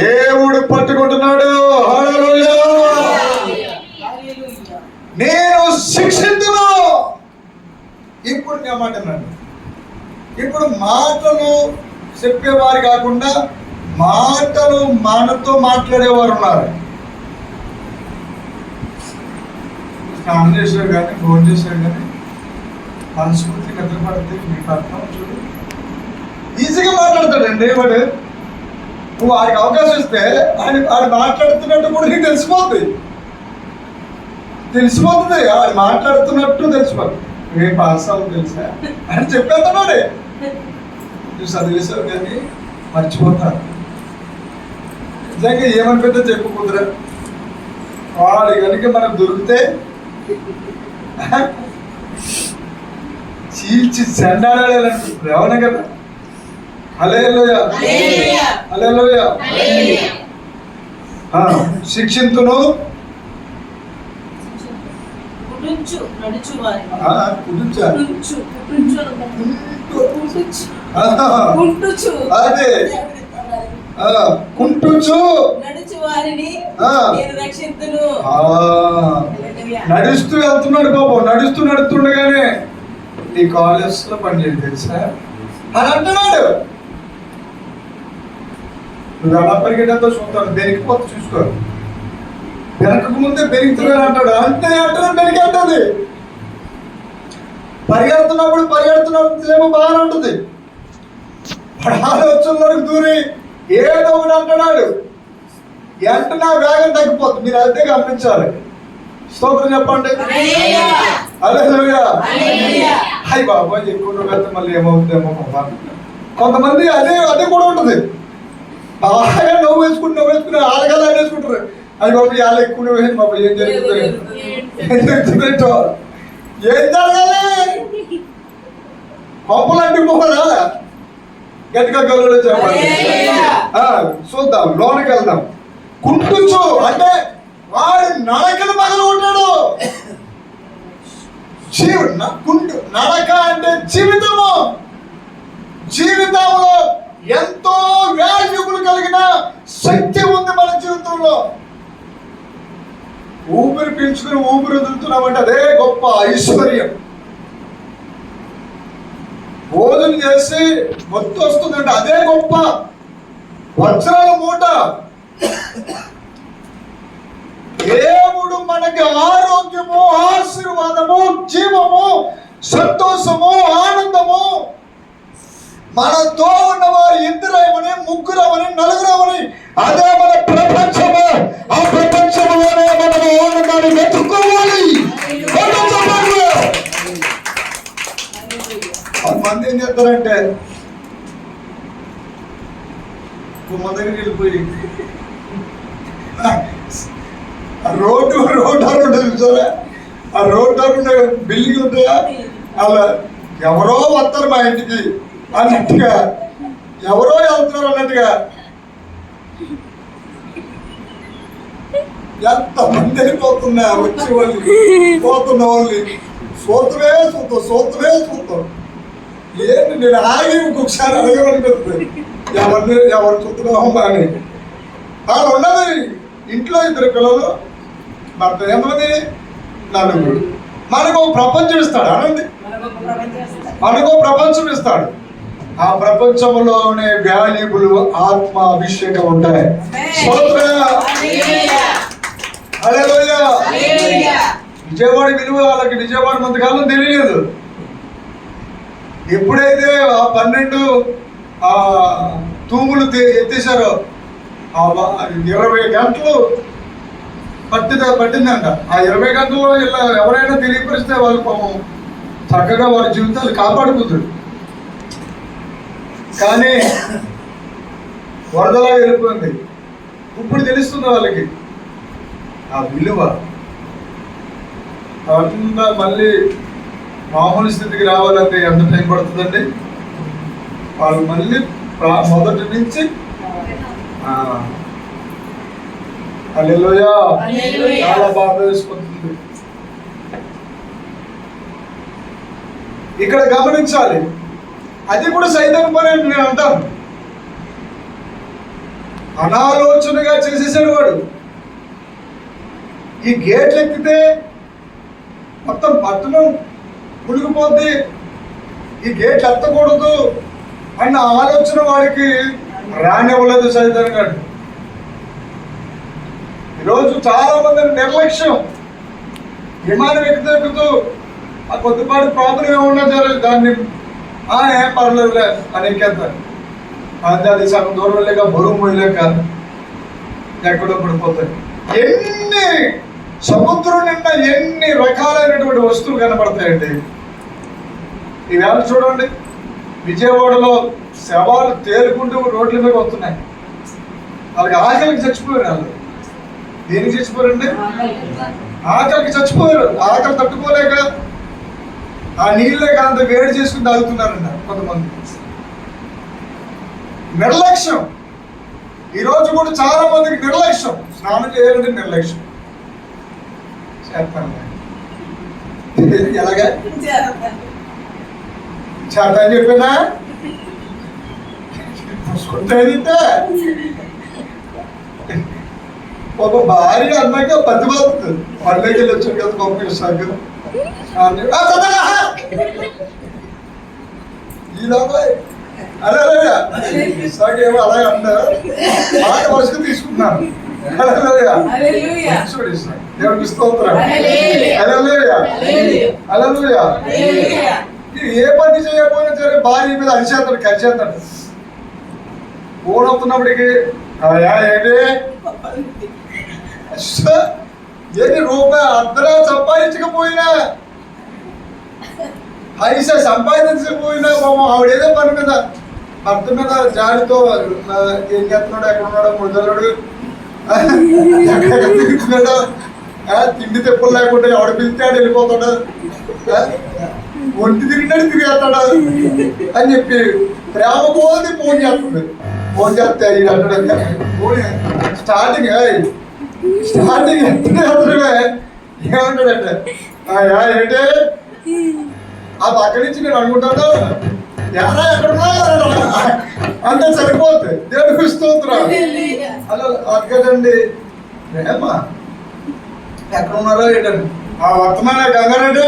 [SPEAKER 1] దేవుడు పట్టుకుంటున్నాడు. హల్లెలూయా. నేను శిక్షించును. ఇప్పుడు నేను మాట్లాడినాను. ఇప్పుడు మాటలు చెప్పేవారు కాకుండా మాటలు మనతో మాట్లాడేవారు ఉన్నారు. స్నానం చేశారు కానీ భోజనం చేశారు కానీ మనస్ఫూర్తి నిద్రపడితే మీకు అర్థం చూడు. ఈజీగా మాట్లాడతాడండి వాడు. నువ్వు వాడికి అవకాశం ఇస్తే ఆయన మాట్లాడుతున్నట్టు కూడా నీకు తెలిసిపోతుంది. వాడు మాట్లాడుతున్నట్టు తెలిసిపోతుంది. ఏ పాస్ అవ్వదు తెలుసా అని చెప్పేస్తున్నాడే. నువ్వు చదివేశావు కానీ మర్చిపోతాను. నిజంగా ఏమనిపిద్దో చెప్పు కుదరదు. వాడు కనుక మనకు దొరికితే చీల్చి చెండాడాలంటే ఎవరు కదా. హల్లెలూయా హల్లెలూయా. శిక్షింతును అదే కుంటుచు నడుస్తూ వెళ్తున్నాడు పాపం. నడుస్తుండగానే ఈ కాలేజ్ లో పనిచేయదు తెలుసా అని అంటున్నాడు. నువ్వు ఎలా పరిగెట్టతో చూస్తాను, బెరిగిపోతే చూసుకో. వెనకకు ముందే బెరుగుతున్నాడు అంటాడు. అంతే అంటున్నాడు, బెరిగెట్టది. పరిగెడుతున్నప్పుడు ఏమో బాగానే ఉంటుంది. ఆలోచనలకు దూరి ఏదో ఒకటి అంటున్నాడు. వెంటనే వేగం తగ్గిపోతుంది. మీరు అదే గమనించాలి. స్తోత్రం చెప్పండి. హల్లెలూయా. హై బాబా ఎక్కువ వెళ్తే మళ్ళీ ఏమవుతుందేమో. కొంతమంది అదే కూడా ఉంటుంది. బాగా నవ్వు వేసుకుని ఆలగలా వేసుకుంటారు. అది బాబు వాళ్ళు ఎక్కువ వేసి బాబు ఏం జరుగుతుంది, ఏం జరుగుతుందేంటో, ఏం జరగాలి. పప్పులంటే పోదా గట్టిగా గల్లులో చెప్పాలి. చూద్దాం, లోనికి వెళ్దాం. కుంటుచు అంటే వాడు నడకలు పగలు ఉంటాడు. నడక అంటే జీవితంలో ఎంతో వాల్యూబుల్ కలిగిన శక్తి ఉంది మన జీవితంలో. ఊపిరి పీల్చుకుని ఊపిరి వదులుతున్నామంటే అదే గొప్ప ఐశ్వర్యం. భోజనం చేసి మొత్తం వస్తుందంటే అదే గొప్ప వజ్రాల మూట. దేవుడు మనకి ఆరోగ్యము, ఆశీర్వాదము, జీవము, సంతోషము, ఆనందము, మనతో ఉన్నవారు ఇద్దరమని, ముగ్గురమని, నలుగురమని, అదే మన ప్రపంచము. ఆ ప్రపంచంలోనే మనము ఆనందాన్ని వెతుక్కోవాలి. కొంతమంది ఏం చేస్తారంటే మన దగ్గరికి వెళ్ళిపోయి రోడ్డు చూసారా, ఆ రోడ్డు బిల్డింగ్ ఉంటాయా, అలా ఎవరో వస్తారు మా ఇంటికి అన్నట్టుగా, ఎవరో వెళ్తున్నారు అన్నట్టుగా ఎంతమంది వెళ్ళిపోతున్నా వచ్చే వాళ్ళు, పోతున్న వాళ్ళు సూత్రమే చూస్తాం. ఏంటి నేను ఆగి ఇంకొకసారి అడగబడుతుంది ఎవరు చూస్తున్నామో అని. వాళ్ళు ఉన్నది ఇంట్లో 2 పిల్లలు, భర్త ఎంతమంది, 4. మనకు ప్రపంచం ఇస్తాడు. అనండి, మనకు ప్రపంచం ఇస్తాడు. ఆ ప్రపంచంలోనే వాల్యూబుల్ ఆత్మ అభిషేకం ఉంటాయి. విజయవాడ విలువ వాళ్ళకి విజయవాడ మంతకాలం తెలియలేదు. ఎప్పుడైతే ఆ 12 తూములు ఎత్తేసారో 20 గంటలు పట్టిందంట. ఆ 20 గంటల్లో ఇలా ఎవరైనా తెలియపరిస్తే వాళ్ళు పాపం చక్కగా వారి జీవితాలు కాపాడుకుంటారు. కానీ వరదలా వెళ్ళిపోయింది. ఇప్పుడు తెలుస్తుంది వాళ్ళకి ఆ విలువ. అంతా మళ్ళీ మామూలు స్థితికి రావాలంటే ఎంత టైం పడుతుందండి? వాళ్ళు మళ్ళీ మొదటి నుంచి హల్లెలూయా చాలా బాగా వేసుకుంటుంది. ఇక్కడ గమనించాలి, అది కూడా సైతాను పని అని నేను అంటాను. అనాలోచనగా చేసేసాడు వాడు. ఈ గేట్లు ఎక్కితే మొత్తం పట్టణం మునిగిపోద్ది, ఈ గేట్లు ఎత్తకూడదు అన్న ఆలోచన వాడికి రానివ్వలేదు సైతాను గారు. ఈరోజు చాలా మంది నిర్లక్ష్యం. విమానం ఎక్కుతూ ఆ కొద్దిపాటి ప్రాబ్లం ఏమన్నా సరే దాన్ని ఏం పర్లేదులే అని ఎక్కేస్తారు. అంతే, అది సగం దూరం లేక బరువు మోయలేక ఎక్కడో పడిపోతాయి. ఎన్ని సముద్రం నిండా ఎన్ని రకాలైనటువంటి వస్తువులు కనబడతాయండి. ఈవేళ చూడండి, విజయవాడలో శవాలు తేలుకుంటూ రోడ్ల మీద వస్తున్నాయి. వాళ్ళకి ఆకలికి చచ్చిపోయారు. వాళ్ళు దేనికి చచ్చిపోయారండి? ఆకలికి చచ్చిపోయారు. ఆకలి తట్టుకోలేక ఆ నీళ్ళే కాంత వేడి చేసుకుని తాగుతున్నారంట కొంతమంది. నిర్లక్ష్యం. ఈరోజు కూడా చాలా మందికి నిర్లక్ష్యం. స్నానం చేయాలంటే నిర్లక్ష్యం చేస్తాను. ఎలాగా చేత అని చెప్పినా ఒక భార్య అన్నాక పతిబాతుంది. పండుగకి వెళ్ళి వచ్చాడు కదా పంపిస్తాక ఈలోగా అలాగే ఏమో అలాగే అన్నారు. మాట వరుసగా తీసుకున్నాను. దేవుడికి స్తోత్రం. హల్లెలూయా. ఏ పని చేయకపోయినా సరే భార్య మీద అరిచేస్తాడు, కలిసేస్తాడు. ఫోన్ అవుతున్నప్పటికీ ఏంటి రూపాయి అర్ధరా సంపాదించకపోయినా పైసా సంపాదించకపోయినా ఆవిడ ఏదో పని మీద భర్త మీద జాడితో ఏం చేస్తున్నాడు, ఎక్కడ ఉన్నాడో ముడతలుడు తిరుగుతున్నాడు, తిండి తెప్పులు లేకుండా ఎవడ పిలిచాడు వెళ్ళిపోతాడు, ఒంటి తిరిగినాడు తిరిగేస్తాడు అని చెప్పి ప్రేమ పోతే ఫోన్ చేస్తుంది. ఫోన్ చేస్తే స్టార్టింగ్ ఏమంటాడంటే ఏంటే ఆ పక్క నుంచి నేను అనుకుంటాను ఎలా ఎక్కడున్నా అంటే సరిపోతుంది. దేవుడికి స్తోత్రం. అలా అడగదండి ప్రేమ ఎక్కడ ఉన్నారో ఏంటండి ఆ వర్తమాన గంగారండి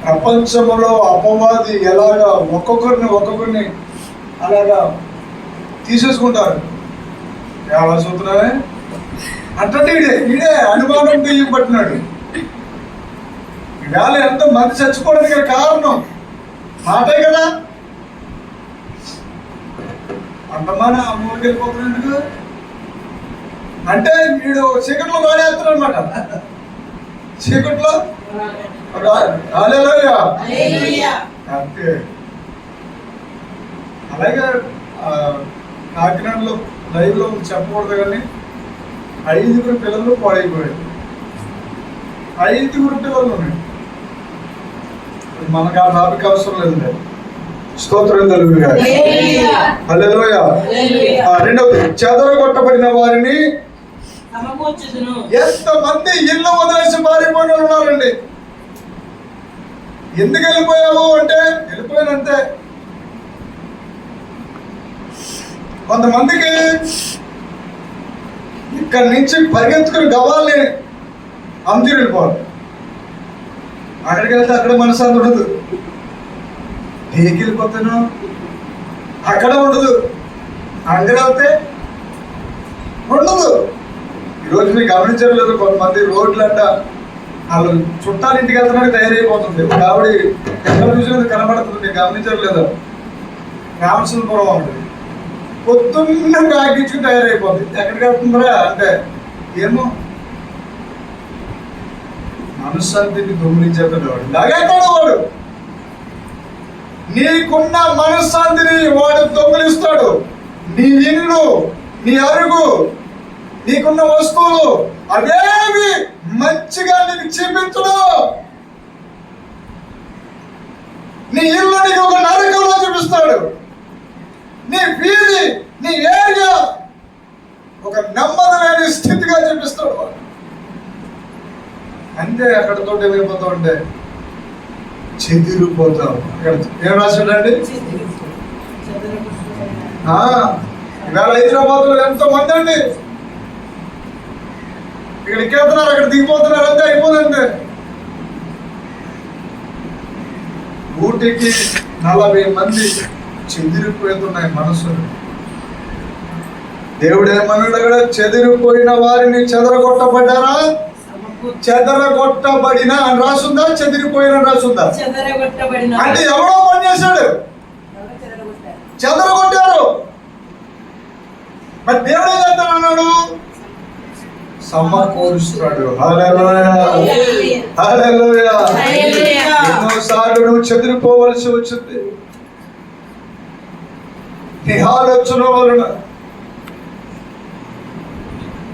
[SPEAKER 1] ప్రపంచంలో అపవాది ఎలాగా ఒక్కొక్కరిని అలాగా తీసేసుకుంటారు. ఎలా చూస్తున్నారే అంటే ఇదే అనుమానం బియ్యం పట్టినాడు. ఇవాళ ఎంతో మంది చచ్చిపోవడానికి కారణం మాటే కదా. అంతమాన అమ్మకి వెళ్ళిపోతున్నాడు అంటే వీడు చీకట్లో వాడేస్తాడు అనమాట. చీకట్లో అంతే. అలాగే కాకినాడలో లైవ్లో చెప్పకూడదు కానీ 5 పిల్లలు పాడైపోయారు. 5 పిల్లలు ఉన్నాయి. మనకు ఆ టాపిక్ అవసరం లేదు. స్తోత్రం కలుగునుగా. హల్లెలూయా. రెండవది చెదరగొట్టబడిన వారిని ఎంతమంది ఇల్లు వదిలేసి పారిపోయిన ఉన్నారండి. ఎందుకు వెళ్ళిపోయావు అంటే వెళ్ళిపోయానంతే. కొంతమందికి ఇక్కడి నుంచి పరిగెత్తుకుని గవ్వాలని అమ్ముతూ వెళ్ళిపోవాలి. అక్కడికి వెళ్తే అక్కడ మనశ్శాంతి ఉండదు. ఏకి వెళ్ళిపోతాను అక్కడ ఉండదు. అక్కడ వెళ్తే ఉండదు. ఈరోజు మీరు గమనించడం లేదు. కొంతమంది రోడ్లు అంట వాళ్ళు చుట్టాలు ఇంటికి వెళ్తున్నానికి తయారైపోతుంది. ఒక ఆవిడ ఎక్కడ చూసినది కనబడుతుంది. మీరు గమనించడం లేదు. రామచంద్రపురం ఉంటుంది. పొద్దున్న కాకించుకుని తయారైపోతుంది. ఎక్కడికి వెళ్తుందిరా అంటే ఏమో మనశ్శాంతిని దొంగిలించేస్తాడు వాడు. లాగేస్తాడు వాడు. నీకున్న మనశ్శాంతిని వాడు దొంగిలిస్తాడు. నీ ఇల్లు, నీ అరుగు, నీకున్న వస్తువులు అవేవి మంచిగా నీకు చూపించడు. నీ ఇల్లు నీకు ఒక నరకంలో చూపిస్తాడు. నీ వీధి, నీ ఏరియా ఒక నెమ్మది లేని స్థితిగా చూపిస్తాడు వాడు. అంతే. అక్కడతో ఏమైపోతా ఉంటే చెదిరిపోతాం. అక్కడ ఏం రాశాడండి? ఇవాళ హైదరాబాద్లో ఎంతో మంది అండి ఇక్కడ ఎక్కేస్తున్నారు, అక్కడ దిగిపోతున్నారు. అంతే అయిపోతుంది. 140 మంది చెదిరిపోతున్నాయి మనసులు. దేవుడు ఏమన్నాడు అక్కడ? చెదిరిపోయిన వారిని చెదరగొట్టబడ్డారా? చెదరగొట్టబడిన అని రాసుందా? చెదిరిపోయిన రాసుందా? అంటే ఎవడో పని చేశాడు, చెదరగొట్టారు. మరి దేవుడు ఏం చేస్తాడు? సమకూరుస్తాడు. హల్లెలూయా. హల్లెలూయా. ఎన్నోసార్లు నువ్వు చెదిరిపోవలసి వచ్చింది. నీ ఆలోచన వలన,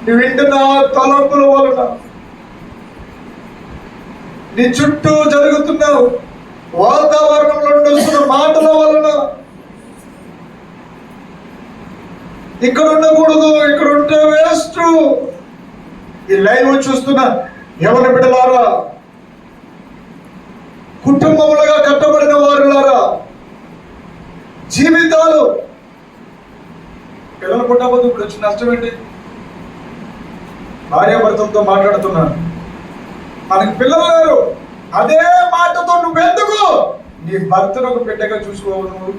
[SPEAKER 1] నీ వింటున్న తలంపుల వలన, నీ చుట్టూ జరుగుతున్న వాతావరణంలో నుండి వస్తున్న మాటల వలన ఇక్కడ ఉండకూడదు, ఇక్కడ ఉంటే వేస్ట్. ఈ లైవ్ చూస్తున్న ఎవరి బిడ్డలారా, కుటుంబములుగా కట్టబడిన వారులారా, జీవితాలు పిల్లలు పుట్టబోదు. ఇప్పుడు వచ్చిన నష్టం ఏంటి? భార్యాభర్తలతో మాట్లాడుతున్నాను, మనకి పిల్లలు లేరు. అదే మాటతో నువ్వెందుకు నీ భర్తను ఒక బిడ్డగా చూసుకోవు? నువ్వు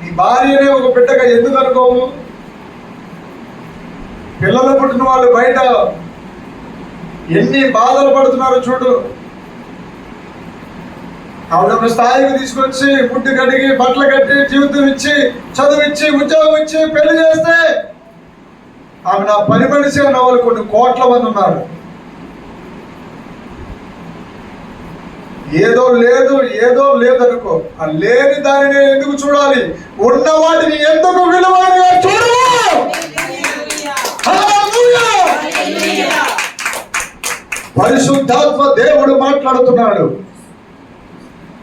[SPEAKER 1] నీ భార్యనే ఒక బిడ్డగా ఎందుకు అనుకోవు? పిల్లలు పుట్టిన వాళ్ళు బయట ఎన్ని బాధలు పడుతున్నారో చూడు. ఆవిడ స్థాయికి తీసుకొచ్చి ఫుడ్ కడిగి బట్టలు కట్టి జీవితం ఇచ్చి చదువిచ్చి ఉద్యోగం ఇచ్చి పెళ్లి చేస్తే ఆమె నా పని మనిషి అన్న వాళ్ళు కొన్ని కోట్ల మంది ఉన్నారు. ఏదో లేదు అనుకో. ఆ లేని దానిని ఎందుకు చూడాలి? ఉన్న వాటిని ఎందుకు విలువైనగా చూడాలి? పరిశుద్ధాత్మ దేవుడు మాట్లాడుతున్నాడు.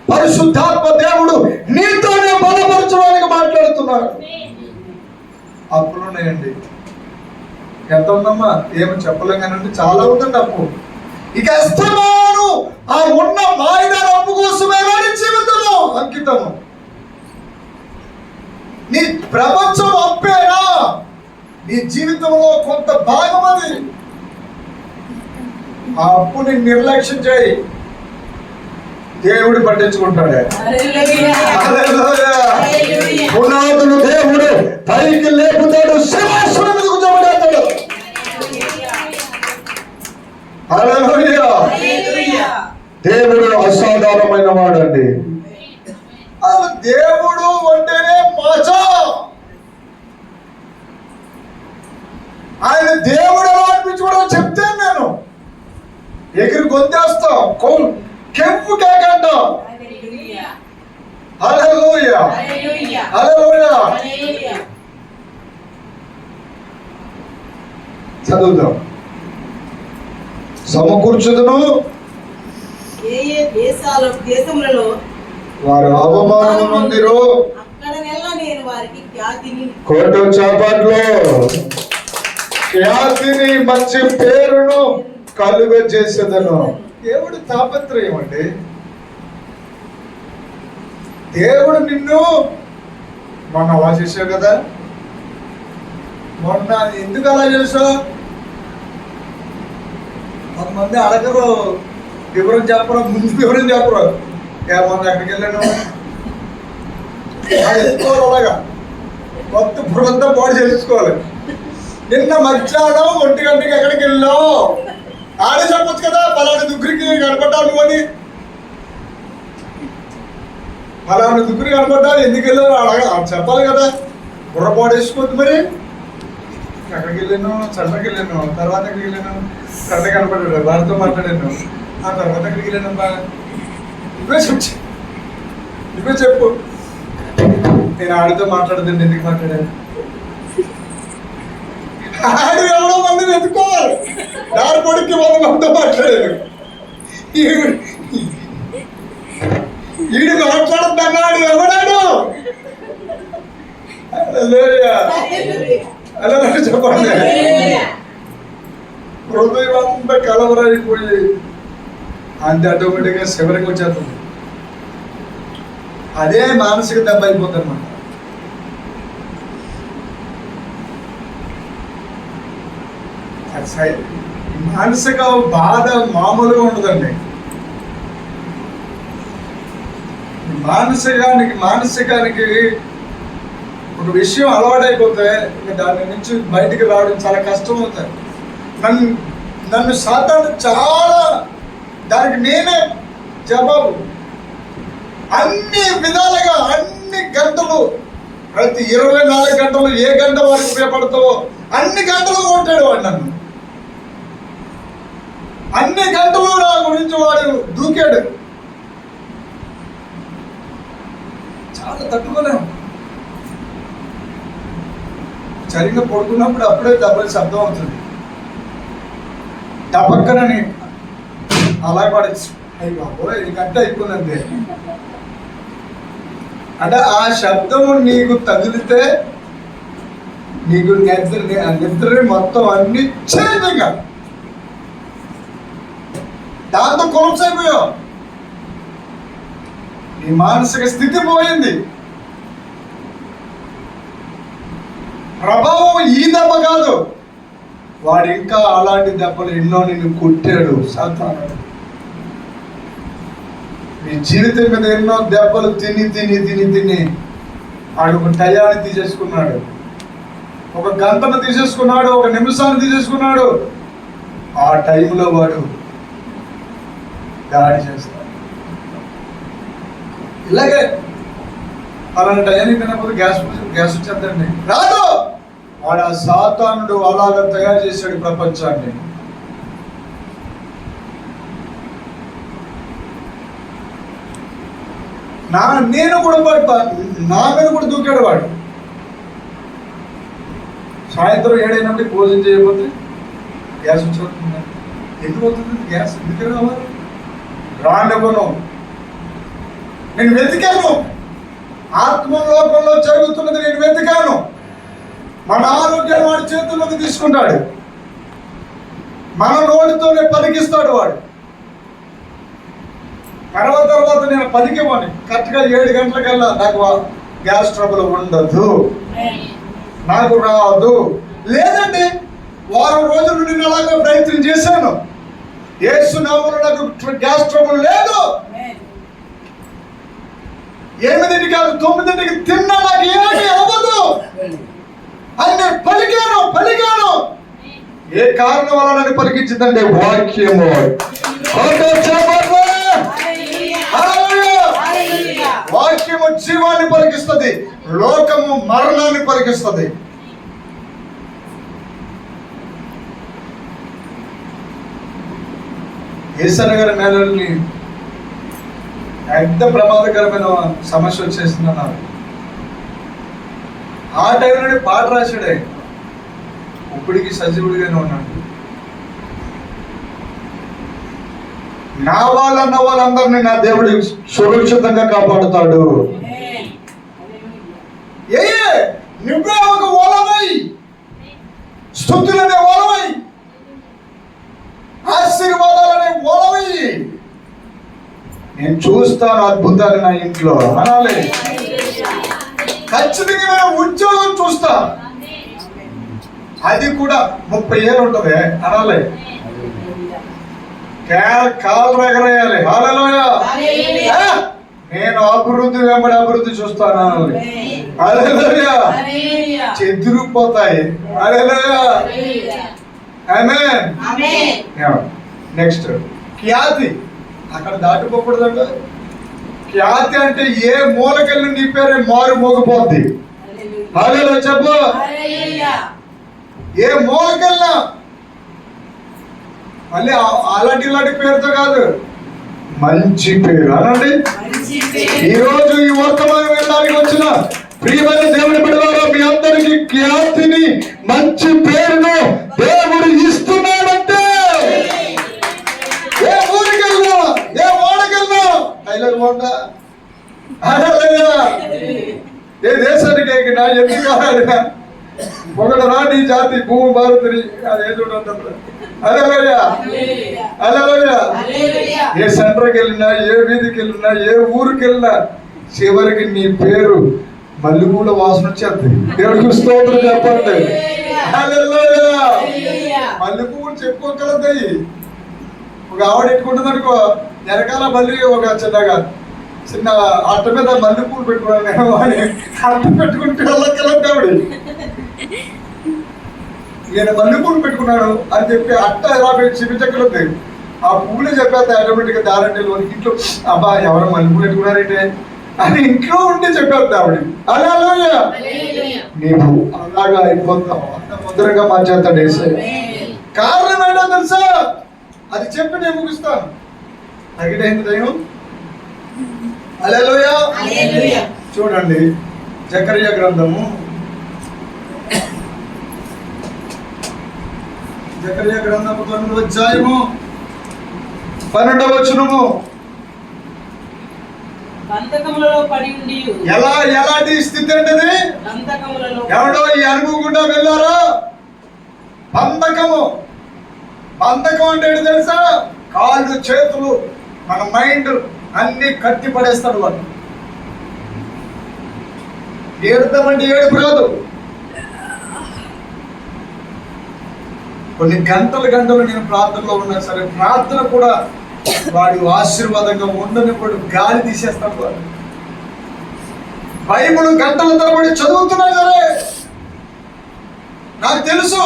[SPEAKER 1] పరిశుద్ధాత్మ దేవుడు నీతోనే బలపరచడానికి మాట్లాడుతున్నాడు. అప్పులున్నాయండి. ఎంత ఉందమ్మా? ఏమో చెప్పలేం కానండి, చాలా ఉందండి అప్పు. ఇక అస్తమాను ఆ ఉన్న మాయిదారు అప్పు కోసమే జీవితము అంకితము. నీ ప్రపంచం అప్పేనా? నీ జీవితంలో కొంత భాగం అది. ఆ అప్పుని నిర్లక్ష్యం చేయి, దేవుడు పట్టించుకుంటాడే. పునాదులు దేవుడు పైకి లేపుతాడు, సింహాసనం మీద కూర్చోబెడతాడు. హల్లెలూయా. దేవుడు అసాధారణమైన వాడండి. దేవుడు అంటేనే మజా. ఆయన దేవుడు ఎలా అనిపించుకోవడం చెప్తాను నేను. ఎగిరి గొంతేస్తాం, కెంపు కేకంట. హల్లెలూయా, హల్లెలూయా. చదువుదాం. సమకూర్చుదును
[SPEAKER 2] దేశములలో
[SPEAKER 1] వారు అవమానం నొందిరో కోట చాపాట్లో ఖ్యాతిని మంచి పేరును కలుగ చేసేదను. దేవుడు తాపత్రయం అండి. దేవుడు నిన్ను మొన్న అలా చేసావు కదా, మొన్న ఎందుకు అలా చేసావు? కొంతమంది అడగరు, వివరం చెప్పరు, ముందు వివరం చెప్పరు. మొన్న ఎక్కడికి వెళ్ళాను ఎత్తుకోవాలి, అలాగా మొత్తం బుర్రంతా బాడీ చేసుకోవాలి. నిన్న మధ్యాహ్నం 1 గంటకి ఎక్కడికి వెళ్ళావు? ఆడే చెప్పొచ్చు కదా, పలానా దుగ్గురికి కనపడ్డావు నువ్వు అని. పలానా దుగ్గురికి కనపడ్డావు, ఎందుకు వెళ్ళావు అడగ చెప్పాలి కదా. బుర్ర బాడీ వేసుకోవద్దు. మరి ఎక్కడికి వెళ్ళాను? చంద్రకి వెళ్ళాను. తర్వాత ఎక్కడికి వెళ్ళాను? కరెక్ట్ కనపడ్డాడు, వారితో మాట్లాడాను. ఆ తర్వాత ఎక్కడికి వెళ్ళాను? బాగా ఇవే చెప్పు. నేను ఆడితో మాట్లాడదండి. ఎందుకు మాట్లాడాను? ఆడు ఎవడో మందిని ఎత్తుకోవాలి. దారి పొడికి 100 మందితో మాట్లాడాను. ఈడు మాట్లాడద్దన్నాడు ఎవడాడు? అలా చెప్పండి. హృదయం అంతా కలవరైపోయి అంతే ఆటోమేటిక్గా చివరికి వచ్చేస్తుంది. అదే మానసిక దెబ్బ అయిపోతుంది అన్నమాట. మానసిక బాధ మామూలుగా ఉండదండి. మానసికానికి ఒక విషయం అలవాటైపోతే దాని నుంచి బయటికి రావడం చాలా కష్టం అవుతుంది. నన్ను సాతాను చాలా, దానికి నేనే జవాబు. అన్ని విధాలుగా అన్ని గంటలు, ప్రతి 24 గంటలు ఏ గంట వారికి ఉపయోగపడతావో అన్ని గంటలు కొట్టాడు వాడు నన్ను. అన్ని గంటలు నా గురించి వాడు దూకాడు. చాలా తట్టుకోలేము. సరిగ్గా పడుకున్నప్పుడు అప్పుడే దెబ్బలు శబ్దం అవుతుంది. టపక్కనని అలా పడచ్చు. అయ్యి బాబోయ్ ఇది కట్ట అయిపోయిందంటే అంటే ఆ శబ్దము నీకు తగిలితే నీకు నిద్రని మొత్తం అన్ని చేయంగా దాంతో కొలప్స్ అయిపోయావు. నీ మానసిక స్థితి పోయింది. ప్రభావం ఈ దెబ్బ కాదు, వాడు ఇంకా అలాంటి దెబ్బలు ఎన్నో నిన్ను కొట్టాడు సాతానుడు. నీ జీవితం మీద ఎన్నో దెబ్బలు తిని తిని తిని తిని వాడు ఒక టయాన్ని తీసేసుకున్నాడు, ఒక గంటను తీసేసుకున్నాడు, ఒక నిమిషాన్ని తీసేసుకున్నాడు. ఆ టైంలో వాడు దాడి చేస్తాడు. ఇలాగే అలాంటి టయానికి తినకపోతే గ్యాస్ వచ్చేద్దండి రాదు. వాడు ఆ సాతానుడు అలాగ తయారు చేశాడు ప్రపంచాన్ని. నేను కూడా నా మీద కూడా దూకాడు వాడు. సాయంత్రం 7 అయినప్పుడు భోజనం చేయకపోతే గ్యాస్ వచ్చి ఎందుకు అవుతుంది? గ్యాస్ ఎందుకు రావాలి? రానివ్వను. నేను వెతికాను, ఆత్మలోకంలో జరుగుతున్నది నేను వెతికాను. మన ఆరోగ్యాన్ని వాడి చేతుల్లోకి తీసుకుంటాడు, మన నోటితోనే పలికిస్తాడు వాడు. తర్వాత నేను పలికివ్వని కరెక్ట్గా 7 గంటలకల్లా నాకు గ్యాస్ ట్రబుల్ ఉండదు, నాకు రాదు. లేదండి, వారం రోజులు నేను అలాగే ప్రయత్నం చేశాను. యేసు నామములో నాకు గ్యాస్ ట్రబుల్ లేదు. 8 కాదు 9 తిన్నా నాకు ఏమీ అవ్వదు అని నేను పలికాను. ఏ కారణం వల్ల నాకు పలికించిందంటే వాక్యము. వాక్యము జీవాన్ని పలికిస్తుంది, లోకము మరణాన్ని పలికిస్తుంది. యేసయ్య గారి మేళల్ని ఎంత ప్రమాదకరమైన సమస్య వచ్చేసిందన్నారు. ఆ టైంలోనే పాట రాశాడే, ఇప్పటికి సజీవుడిగానే ఉన్నాడు. నా వాళ్ళన్న వాళ్ళందరినీ నా దేవుడు సురక్షితంగా కాపాడుతాడు. నువ్వే ఒక ఓలవై, స్తుతులనే ఓలవై, ఆశీర్వాదాలనే ఓలవై. నేను చూస్తాను అద్భుతాలు నా ఇంట్లో అనాలి. ఖచ్చితంగా నేను ఉద్యోగం చూస్తా, అది కూడా 30 ఏళ్ళు ఉంటుంది అనాలి. కాలు ఎగరేయాలి. హల్లెలూయా. నేను అభివృద్ధి వెంబడి అభివృద్ధి చూస్తాను అనాలి. హల్లెలూయా. చెదిరిపోతాయి. హల్లెలూయా. ఆమేన్. నెక్స్ట్ ఖ్యాతి. అక్కడ దాటిపోకూడదంట. ఖ్యాతి అంటే ఏ మూలకెళ్ళి నీ పేరే మారు మోగిపోద్ది. హల్లెలూయా చెప్పు. ఏ మూలకెళ్ళినా మళ్ళీ అలాంటి ఇలాంటి పేరుతో కాదు, మంచి పేరు అనండి. ఈరోజు ఈ వర్తమానం వెళ్ళడానికి వచ్చిన ప్రియమైన దేవుని బిడ్డలారా, మీ అందరికి ఖ్యాతిని మంచి పేరును దేవుడు ఇస్తున్నాడంటే ఏ ఊరికెళ్ళినా ఏ ఓడకెళ్ళినా టైలర్ బాగుంటా, ఏ దేశానికి ఎక్కినా ఎందుకు ఆడినా ఒకటి రాని జాతి భూమి భారతిని అదేదో అంటారు. హల్లెలూయా. హల్లెలూయా. ఏ సెంటర్కి వెళ్ళినా, ఏ వీధికి వెళ్ళినా, ఏ ఊరికి వెళ్ళినా చివరికి నీ పేరు మల్లెపూల వాసన వచ్చేది. దేవుడికి స్తోత్రం చెప్పండి. హల్లెలూయా. మల్లెపూలు చెప్పుకోగలతాయి. ఒక ఆవిడ ఎట్టుకుంటుంది అనుకో, వెనకాల మళ్ళీ ఒక చిన్న అట్ట మీద మల్లెపూలు పెట్టుకున్నాను నేను అని అట్ట పెట్టుకుంటే వెళ్ళకెళ్ళండి ఆవిడ. ఈయన మల్లెపూలు పెట్టుకున్నాడు అని చెప్పి అట్ట ఎలా చూపించగలుగుతాయి. ఆ పువ్వులే చెప్పేస్తాయి ఆటోమేటిక్గా దారంటీలో. ఇంట్లో అబ్బా ఎవరు మల్లెపూలు పెట్టుకున్నారంటే అని ఇంట్లో ఉంటే చెప్పేస్తా ఆవిడ. హల్లెలూయా. నీవు అలాగా అయిపోతావు, అంత ముద్రగా మార్చేస్తాడు యేసయ్య. కారణం ఏంటో తెలుసా? అది చెప్పి నేను ముగిస్తాను. తగినైంది దైవం. హల్లెలూయా. చూడండి జకరియా గ్రంథము జకర్యా గ్రంథము 9వ అధ్యాయము 12వ వచనము.
[SPEAKER 2] బంధకములలో పడి ఉండి
[SPEAKER 1] ఎలాంటి స్థితి అంటే ఎవడో ఈ అనుభవం గుండా వెళ్ళారా? బంధకం అంటే ఏంటి తెలుసా? కాళ్ళు చేతులు మన మైండ్ అన్ని కట్టి పడేస్తాడు వాడు. ఏడుతామంటే ఏడుపు రాదు. కొన్ని గంటలు నేను ప్రార్థనలో ఉన్నా సరే, ప్రార్థన కూడా వాడు ఆశీర్వాదంగా ఉండని వాడు గాలి తీసేస్తాడు. వాడు బైబిల్ గంటల తరబడి చదువుతున్నా సరే నాకు తెలుసు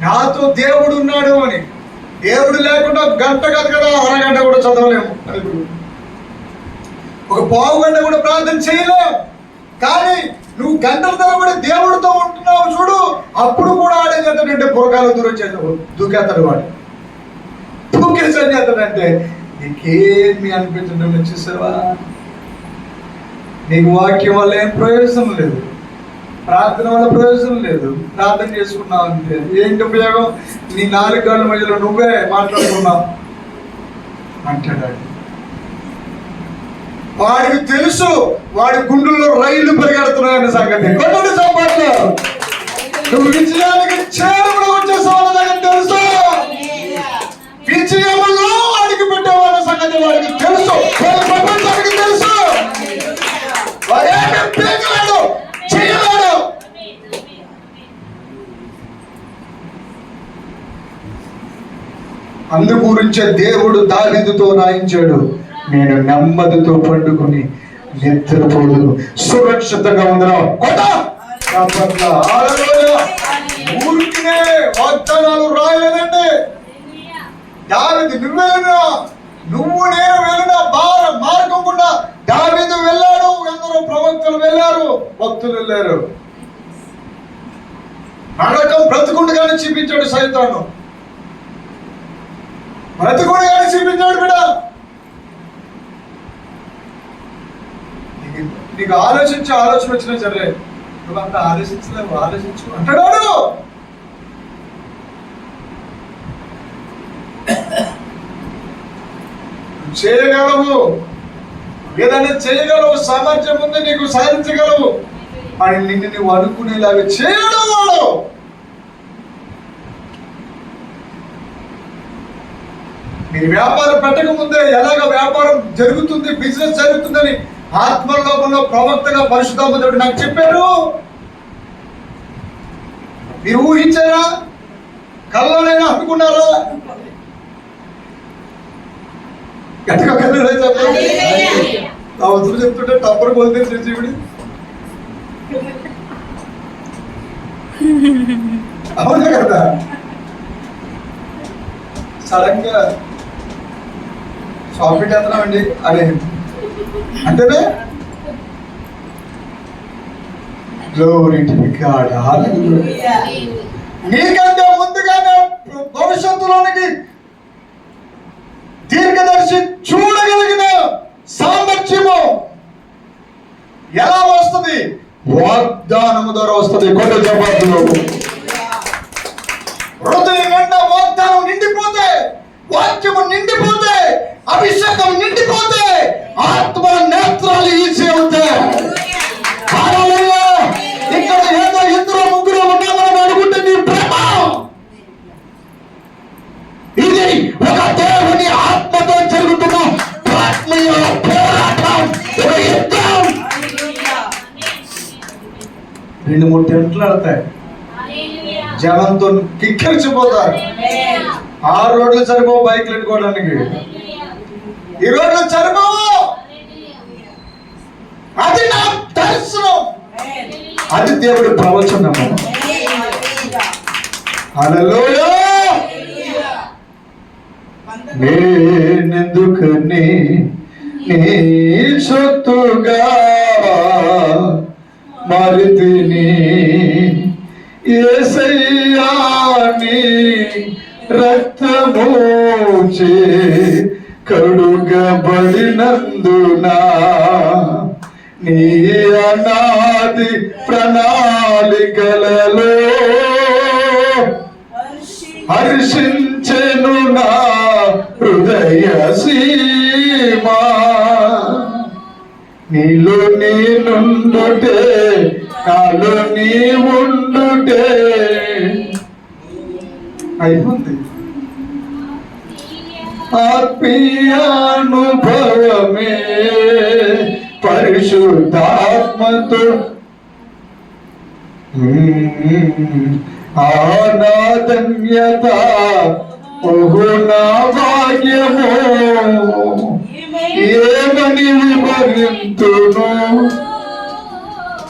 [SPEAKER 1] నాతో దేవుడు ఉన్నాడు అని. దేవుడు లేకుండా గంట కాదు కదా, అరగంట కూడా చదవలేము. ఒక పావు గంట కూడా ప్రార్థన చేయలేము. కానీ నువ్వు గంటల తరబడి దేవుడితో ఉంటున్నావు చూడు, అప్పుడు కూడా ఆడేం చేస్తాడంటే బురకాలు దూరం చేస్తాడు, దూకేస్తాడు. వాడు దూకేసి ఏం చేస్తాడంటే నీకేమి అనిపించడం చూసావా? నీకు వాక్యం వల్ల ఏం ప్రయోజనం లేదు, ప్రార్థన వల్ల ప్రయోజనం లేదు. ప్రార్థన చేసుకున్నావు అంటే ఏంటి ఉపయోగం? నీ 4 గంటల మధ్యలో నువ్వే మాట్లాడుకున్నావు అంటాడు. వాడికి తెలుసు వాడి గుండెల్లో రైళ్లు పరిగెడుతున్నాయన్న సంగతి. కొట్టండి సంపాదన. నువ్వు విజయానికి చేరుకుని వచ్చేసావు తెలుసు. విజయంలో వాడికి పెట్టేవాళ్ళ సంగతి వాడికి తెలుసు, ప్రపంచానికి తెలుసు. వాడేమి పీకలేడు, చేయలేడు. అందు గురించే దేవుడు దావీదుతో రాయించాడు, నేను నెమ్మదితో పండుకొని నిద్రపోదును, సురక్షితంగా ఉందరా. ఊరికినే వాగ్దానాలు రాయలేదండి. దావీదు నువ్వు నేను వెళ్ళిన మార్గం గుండా దావీదు వెళ్ళాడు. ఎందరో ప్రవక్తలు వెళ్ళారు, భక్తులు వెళ్ళారు. నరకం బ్రతుకుండగానే చూపించాడు సైతాను, బ్రతుకుండగానే చూపించాడు. బిడ్డ నీకు ఆలోచన వచ్చినా సరే నువ్వు అంత ఆలోచించలేవు, ఆలోచించు అంటాడు. చేయగలవు, ఏదైనా చేయగలవు, సామర్థ్యం ఉంది నీకు, సాధించగలవు. అని నిన్ను నువ్వు అనుకునేలాగా చేయడం వాడు. మీరు వ్యాపారం పెట్టక ముందే ఎలాగ వ్యాపారం జరుగుతుంది, బిజినెస్ జరుగుతుందని ఆత్మలోకంలో ప్రవక్తగా పరిశుద్ధాత్ముడు నాకు చెప్పారు. మీరు ఊహించారా? కళ్ళనైనా అనుకున్నారా? గట్టిగా కళ్ళు చెప్పండి. అవసరం చెప్తుంటే టప్పర్ కొలితే చూడు. అవునా కదా? సడన్ గా షాపింగ్ వెళ్తున్నామండి అదే అంటేనే నీకంటే ముందుగానే భవిష్యత్తులోనికి దీర్ఘదర్శి చూడగలిగిన సామర్థ్యము ఎలా వస్తుంది? వాగ్దానము ద్వారా వస్తుంది. కొండ జపాతులు హృదయం నిండా వాగ్దానం నిండిపోతే, వాక్యము నిండిపోతే, అభిషేకం నిండిపోతే, ఆత్మ నేత్రాలు ఈజీ అవుతాయి. ఇక్కడ ఏదో 2-3 ఉన్నామని అనుకుంటే నీ ప్రేమ ఇది ఒక దేవుని ఆత్మతో జరుగుతున్న ఆత్మీయ పోరాటం, ఒక యుద్ధం. 2-3 టెంట్లు ఆడతాయి, జనంతో కిక్కిరిచిపోతారు. 6 రోడ్లు సరిపోవు బైక్లు ఎట్టుకోవడానికి, ఈ రోడ్లు సరిపోవు. అది నా దర్శనం, అది దేవుడి ప్రవచనము. హల్లెలూయా. నేనెందుకని నీ సొత్తుగా మారితిని, యేసయ్యా నీ రక్తమూచే కడుగబడినందునా, నీ అనాది ప్రణాళికలలో
[SPEAKER 3] హర్షించెను నా హృదయ సీమా. నీలో నేనుండుటే, నాలో నీ ఉండుటే. అయిపోతుంది. ఆత్మీయానుభవమే పరిశుద్ధాత్మతో ఆనాధన్యత ఓహో నా భాగ్యము ఏమని వివరింతును.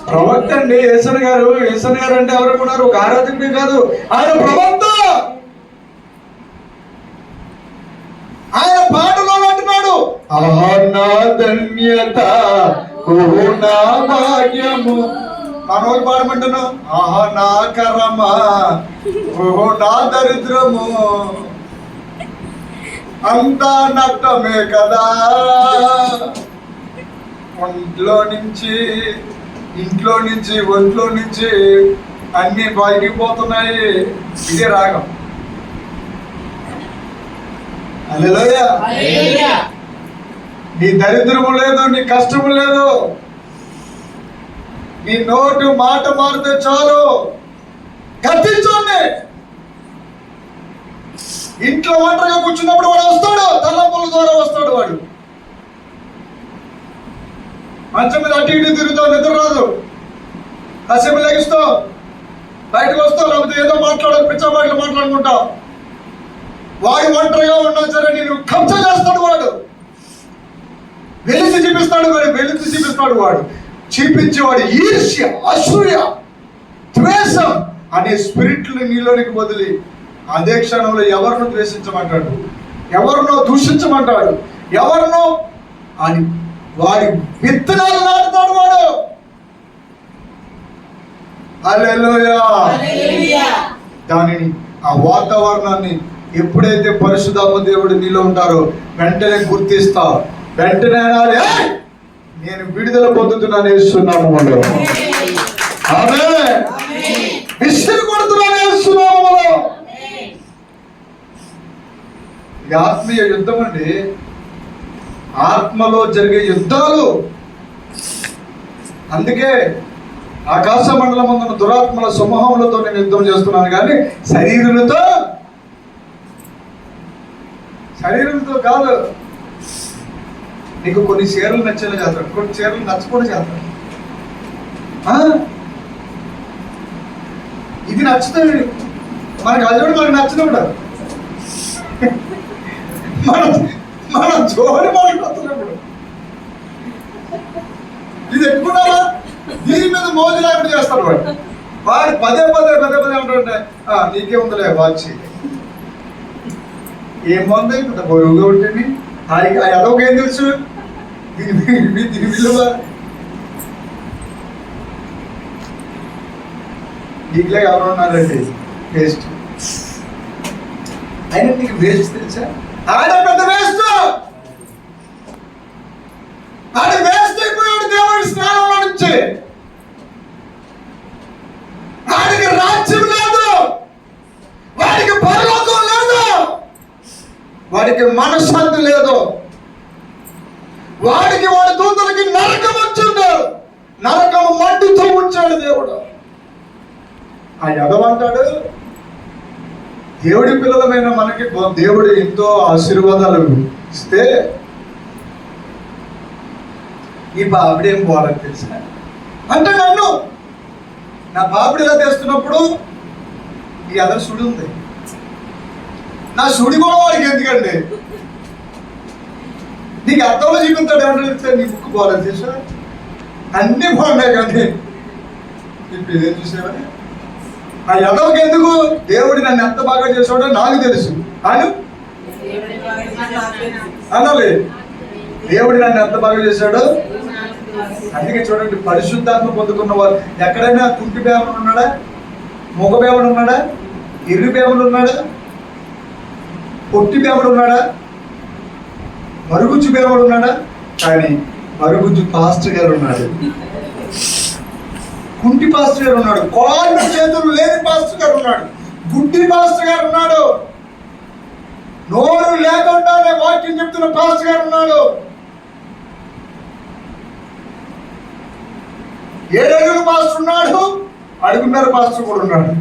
[SPEAKER 3] ప్రవక్త అండి యేసన్ గారు. యేసన్ గారు అంటే ఎవరు అనుకున్నారు? ఒక ఆరాధకుడే కాదు, ఆయన ప్రవక్త. ఆయన పాటలో అంటున్నాడు, ఆహా నా ధన్యత ఓహో నా భాగ్యము. మనోళ్ళు పాడమంటున్నావు, ఆహా నా కరమా ఓహో నా దరిద్రము అంతా నట్టమే కదా. ఇంట్లో నుంచి ఒంట్లో నుంచి అన్ని బయటికి పోతున్నాయి. ఇదే రాగం. హల్లెలూయా. నీ దరిద్రము లేదు, నీ కష్టము లేదు. నీ నోటు మాట మారితే చాలు, గర్తించండి. ఇంట్లో ఒంటరిగా కూర్చున్నప్పుడు వాడు వస్తాడు, తలపుల ద్వారా వస్తాడు. వాడు మంచం మీద అటు ఇటు తిరుగుతావు, నిద్ర రాదు. కాసేపు లెగిస్తావు, బయటకు వస్తావు, లేకపోతే ఏదో మాట్లాడాలి, పిచ్చ మాటలు మాట్లాడుకుంటావు. వాడు ఒంటరిగా ఉన్నా సరే నేను కబ్జా చేస్తాడు. వాడు వెలిసి చూపిస్తాడు, వాడు చూపించేవాడు ఈర్ష్య, అసూయ, ద్వేషం అనే స్పిరిట్లు నీలోనికి వదిలి అదే క్షణంలో ఎవరినో ద్వేషించమంటాడు, ఎవరినో దూషించమంటాడు, ఎవరినో అని వాడి విత్తనాలు నాటుతాడు వాడు. హల్లెలూయా. దానిని ఆ వాతావరణాన్ని ఎప్పుడైతే పరిశుద్ధాత్మ దేవుడు నీలో ఉంటారో వెంటనే గుర్తిస్తావు. వెంటనే అనాలి, నేను విడుదల పొందుతున్నాను యేసునామములో. ఆమేన్. విసిరి కొడుతున్నాను యేసునామములో. ఇది ఆత్మీయ యుద్ధం అండి. ఆత్మలో జరిగే యుద్ధాలు. అందుకే ఆకాశ మండలం ఉన్న దురాత్మల సమూహములతో నేను యుద్ధం చేస్తున్నాను, కానీ శరీరులతో కాదు. నీకు కొన్ని చీరలు నచ్చేలా చేస్తాడు, కొన్ని చీరలు నచ్చకుండా చేస్తాడు. ఇది నచ్చుతుంది మనకు, అది కూడా మనకు నచ్చినప్పుడు మన జోడి మనకు నచ్చినప్పుడు ఇది ఎక్కున్నారా, దీని మీద మోజు లేకుండా చేస్తాడు వాడు. పదే ఏమంటుంటే నీకే ఉందిలే వాచి, ఏముంది ఇంత బరువుగా ఉంటుంది, అదొక ఏం తెలుసు దీని విలువ. నీకులే ఎవరు ఉన్నారండి వేస్ట్. అయినా నీకు వేస్ట్ తెలుసా? ఆడ పెద్ద వేస్ట్. ఆడ వేస్ట్ అయిపోయాడు దేవుడి స్నానంలో నుంచి. వాడికి రాజ్యం లేదు, వాడికి పరలోకం లేదు, వాడికి మనశ్శాంతి లేదు. వాడి దూతలకి నరకం వచ్చిండు, నరకం మండుతూ ఉంచాడు దేవుడు. ఆ ఎదవంటాడు, దేవుడి పిల్లలమైన మనకి దేవుడు ఎంతో ఆశీర్వాదాలు ఇస్తే ఈ బాబుడేం పోవాలని తెలుసా అంటే, నన్ను నా బాబుడు ఇలా తెస్తున్నప్పుడు ఈ అదర్ సుడి ఉంది, నా సుడి కూడా వాడికి ఎందుకండి? నీకు అర్థంలో చూపిస్తాడు. ఏమంటే నీ ముక్కు పోవాలని తెలుసా, అన్నీ బాగున్నాయి, కానీ ఇప్పుడు ఇదేం చూసావని ఆ యదవకి ఎందుకు? దేవుడు నన్ను ఎంత బాగా చేసాడో నాకు తెలుసు అను అనాలి. దేవుడు నన్ను ఎంత బాగా చేశాడో. అందుకే చూడండి, పరిశుద్ధాత్మ పొందుకున్న వారు ఎక్కడైనా కుంటి బేమను ఉన్నాడా, మొగ బేమను ఉన్నాడా, ఎర్రి బేమను ఉన్నాడా, పొట్టి బేమడు ఉన్నాడా, మరుగుజ్జు బేమడు ఉన్నాడా? కానీ మరుగుజ్జు పాస్టర్ గారు ఉన్నాడు, కుంటి పాస్టర్ గారు ఉన్నాడు, కాళ్ళు చేతులు లేని పాస్టర్ గారు ఉన్నాడు,
[SPEAKER 1] గుడ్డి పాస్టర్ గారు ఉన్నాడు, నోరు లేకుండానే వాక్యం చెప్తున్న పాస్టర్ గారు ఉన్నాడు, 7 అడుగుల పాస్టర్ ఉన్నాడు, అడుగున్నర పాస్టర్ కూడా ఉన్నాడు,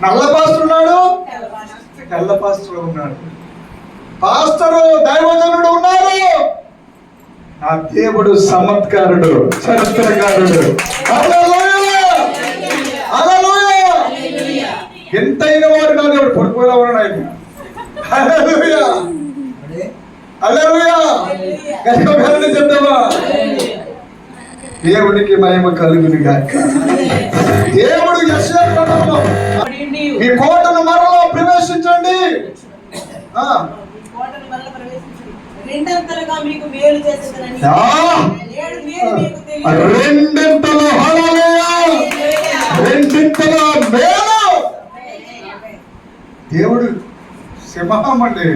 [SPEAKER 1] నల్ల పాస్టర్ ఉన్నాడు, తెల్ల పాస్టర్ ఉన్నాడు, పాస్టరు దైవజనుడు ఉన్నాడు, నా దేవుడు చమత్కారుడు, చరిత్రకారుడు. హల్లెలూయా, హల్లెలూయా. ఎంతైన వాడు నా దేవుడు. పడిపోయినా ఉన్నాడు ఆయన. హల్లెలూయా, హల్లెలూయా. గట్టిగా చెప్తావా? దేవునికి మహిమ కలుగును గాక. దేవుడు యెషయా గ్రంథంలో ఈ కోటను మరలా ప్రవేశించండి,
[SPEAKER 2] రెండంతలుగా మీకు మేలు చేసేదనని
[SPEAKER 1] రెండింతలు, హల్లెలూయా, రెండింతల మేలు. దేవుడు సింహం అండి,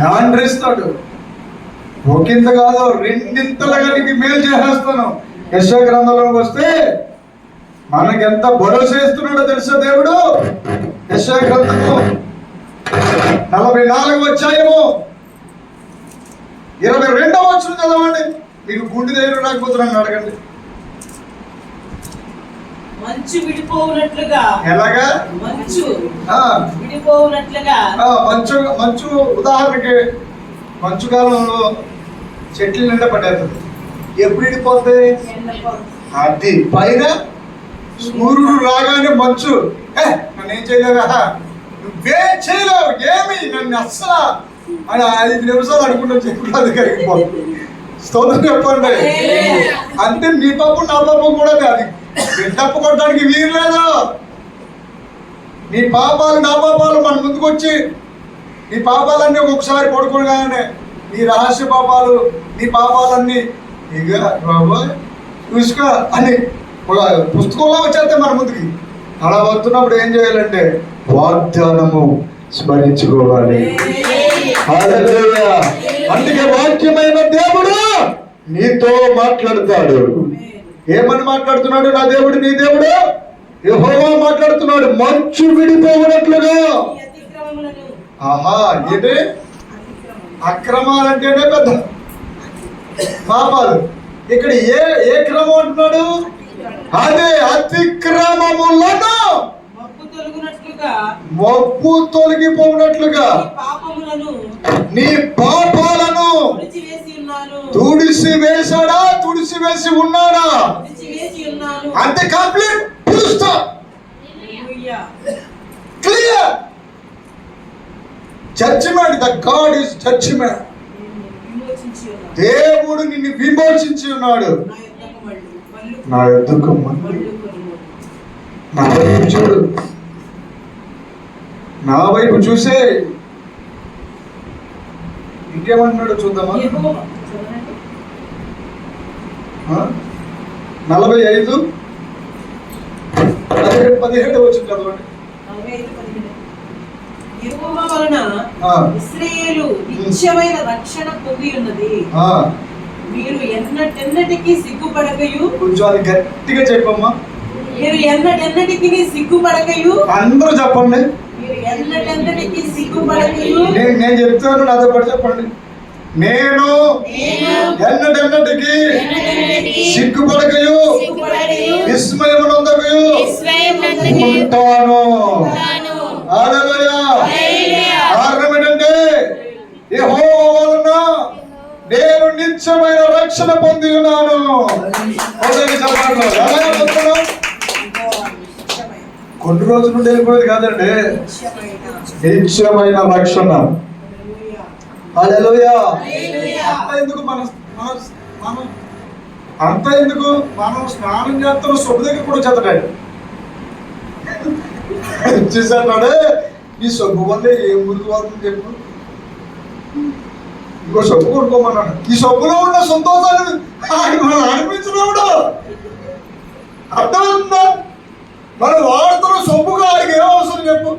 [SPEAKER 1] గాండ్రిస్తాడు. ఒకంత కాదు, రెండింతలుగా నీకు మేలు చేసేస్తాను. యెషయా గ్రంథంలోకి వస్తే మనకి ఎంత భరోసా ఇస్తున్నాడో తెలుసా దేవుడు. యెషయా గ్రంథము 44వ అధ్యాయము 22వ వచనం చదవండి. మీకు గుండె దగ్గర రాకపోతే నన్ను అడగండి.
[SPEAKER 2] మంచు విడిపోవునట్లుగా.
[SPEAKER 1] ఎలాగా?
[SPEAKER 2] మంచు విడిపోవునట్లుగా.
[SPEAKER 1] మంచు ఉదాహరణకి మంచు కాలంలో చెట్లు నిండా పడేస్తుంది. ఎప్పుడు విడిపోతే అది పైన సూర్యుడు రాగానే మంచు, నన్ను ఏం చేయలేదా, నువ్వేం చేయలేవు, ఏమి నన్ను అస్సలు అని 5 నిమిషాలు అనుకుంటా చెప్పుకోవాలి కరిగిపోతుంది. స్తోత్రం చెప్పండి. అంటే నీ పాపం నా పాపం కూడా కాదు, తప్పు కొట్టడానికి వీలు లేదు. నీ పాపాలు నా పాపాలు మన ముందుకు వచ్చి నీ పాపాలన్నీ ఒక్కొక్కసారి పడుకోగానే నీ రహస్య పాపాలు, నీ పాపాలన్నీ ఇక బాబు చూసుకో అని పుస్తకంలో వచ్చేస్తే మన ముందుకి. అలా వస్తున్నప్పుడు ఏం చేయాలంటే వాగ్దానము స్మరించుకోవాలి. హల్లెలూయా. అందుకే వాక్యమైన దేవుడు నీతో మాట్లాడతాడు. ఏమని మాట్లాడుతున్నాడు నా దేవుడు? నీ దేవుడు యెహోవా మాట్లాడుతున్నాడు. మంచు విడిపోవునట్లుగా. ఆహా, ఏంటి అక్రమాలంటేనే పెద్ద పాపాలు. ఇక్కడ ఏ క్రమం అంటున్నాడు? అదే అతిక్రమములను మబ్బు తొలగిపోవునట్లుగా నీ పాపాలను తుడిసి వేశాడా? తుడిసి వేసి ఉన్నాడా? అంతే, complete, full stop, clear. Judgement, the God is judgement. దేవుడు నిన్ను విమోచించి ఉన్నాడు. నా యొద్దకు నా వైపు చూడు, నా వైపు చూసే. ఇంకేమంటున్నాడు చూద్దామా? 45 17 వచ్చింది చదవండి.
[SPEAKER 2] యెహోవా వలన ఇశ్రాయేలు నిత్యమైన రక్షణ పొంది ఉన్నది. మీరు ఎన్నటెన్నటికీ సిగ్గుపడకయు. కొంచెం అది గట్టిగా చెప్పమ్మా. మీరు ఎన్నటెన్నటికీ సిగ్గుపడకయు. అందరూ చెప్పండి. మీరు ఎన్నటెన్నటికీ సిగ్గుపడకయు. నేను చెప్తాను, నాతో పాటు చెప్పండి. నేను ఎన్నటెన్నటికీ సిగ్గుపడకయు విస్మయమునందకయు ఉంటాను. హల్లెలూయా. కారణం ఏంటంటే యెహోవా వలన నేను నిత్యమైన రక్షణ పొంది ఉన్నాను. కొన్ని రోజుల నుండి వెళ్ళిపోయేది కాదండి, నిత్యమైన రక్షణ. హల్లెలూయా. అంత ఎందుకు మనం స్నానం చేస్తున్న సొబ్బు దగ్గర కూడా చెత్తడాడు చూసాడు. ఈ సబ్బు వల్ల ఏం మురికి వస్తుంది చెప్పు. ఇంకో సబ్బు కొనుక్కోమన్నాడు. ఈ సబ్బులో ఉన్న సంతోషాన్ని మనం అనిపించినప్పుడు అర్థమవుతుందా? మనం వాడుతున్న సబ్బుగా ఆయనకి ఏం అవసరం చెప్పు.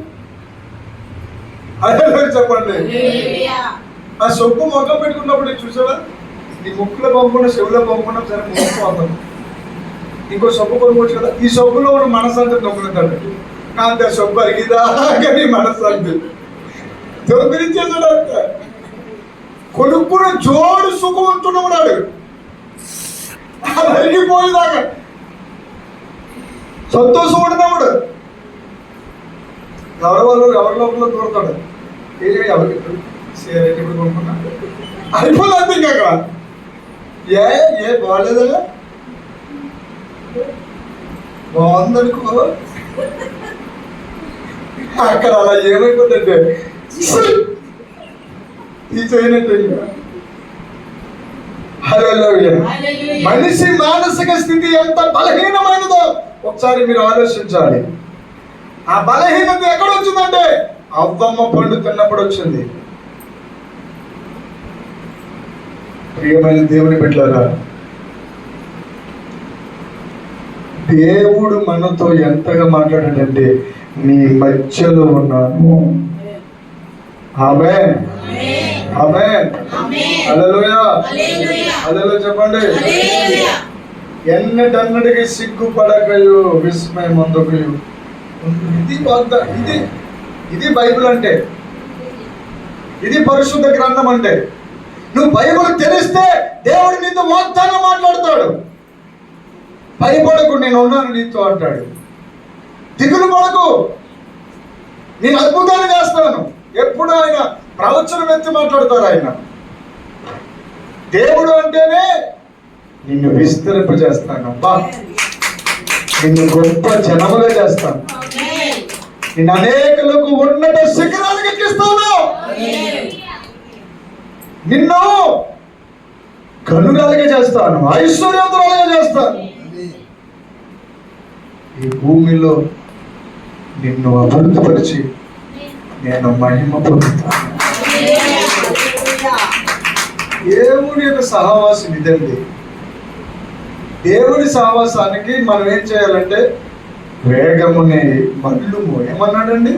[SPEAKER 2] అదే చెప్పండి. ఆ సబ్బు మొక్క పెట్టుకున్నప్పుడు చూసావా, నీ ముక్కులో పంపుకున్న చెవులో పంపుకున్నా సరే ముక్కుపోతాం.
[SPEAKER 3] ఇంకో సబ్బు కొనుక్కోవచ్చు కదా. ఈ సబ్బులో ఉన్న మనసంతా దొంగలుతాడు. అంత సబ్బు అరిగిదా కానీ మనసంతా దొంగిలించేసాడు. అంత కొనుక్కున్న జోడు సుఖవంతున్నాడు. అరిగిపోయేదాకా సంతోషం పడినప్పుడు ఎవరి లోపల దూరతాడు. ఎవరికి ఎప్పుడు కొనుక్కున్నా అయిపోతుంది. ఇంకా అక్కడ ఏ బాగాలేదా, బాగుందనుకో. అక్కడ అలా ఏమైపోతుందంటే ఈ చేయనట్టు. మనిషి మానసిక స్థితి ఎంత బలహీనమైనదో ఒకసారి మీరు ఆలోచించాలి. ఆ బలహీనత ఎక్కడ వచ్చిందంటే అవ్వమ్మ పండు తిన్నప్పుడు వచ్చింది. ప్రియమైన దేవుని బిడ్డలారా, దేవుడు మనతో ఎంతగా మాట్లాడాడంటే నీ మధ్యలో ఉన్నాను. ఆమేన్, ఆమేన్, హల్లెలూయా, హల్లెలూయా చెప్పండి. ఎన్నటన్నటికి సిగ్గుపడకయు విస్మయం అందుకయు. ఇది బైబిల్ అంటే, ఇది పరిశుద్ధ గ్రంథం అంటే. నువ్వు బైబిల్ తెరిస్తే దేవుడు నీతో వాగ్దానం మాట్లాడతాడు. భయపడకు, నేను ఉన్నాను నీతో అంటాడు. దిగులు పడకు, నేను అద్భుతాన్ని చేస్తాను. ఎప్పుడు ఆయన ప్రవచనం ఎత్తి మాట్లాడతారు. ఆయన దేవుడు అంటేనే నిన్ను విస్తరింపజేస్తాను, నిన్ను గొప్ప జనముగా చేస్తాను, నిన్ను అనేకులకు ఉన్నత శిఖరాలకు ఎక్కిస్తాను, నిన్ను కనురాలుగా చేస్తాను, ఐశ్వర్యవంతురాలుగా చేస్తాను. ఈ భూమిలో నిన్ను అభివృద్ధిపరిచి నేను మహిమ పొందుతాను. దేవుడి యొక్క సహవాసం ఇదండి. దేవుడి సహవాసానికి మనం ఏం చేయాలంటే వేగముని మల్లుము. ఏమన్నాడండి?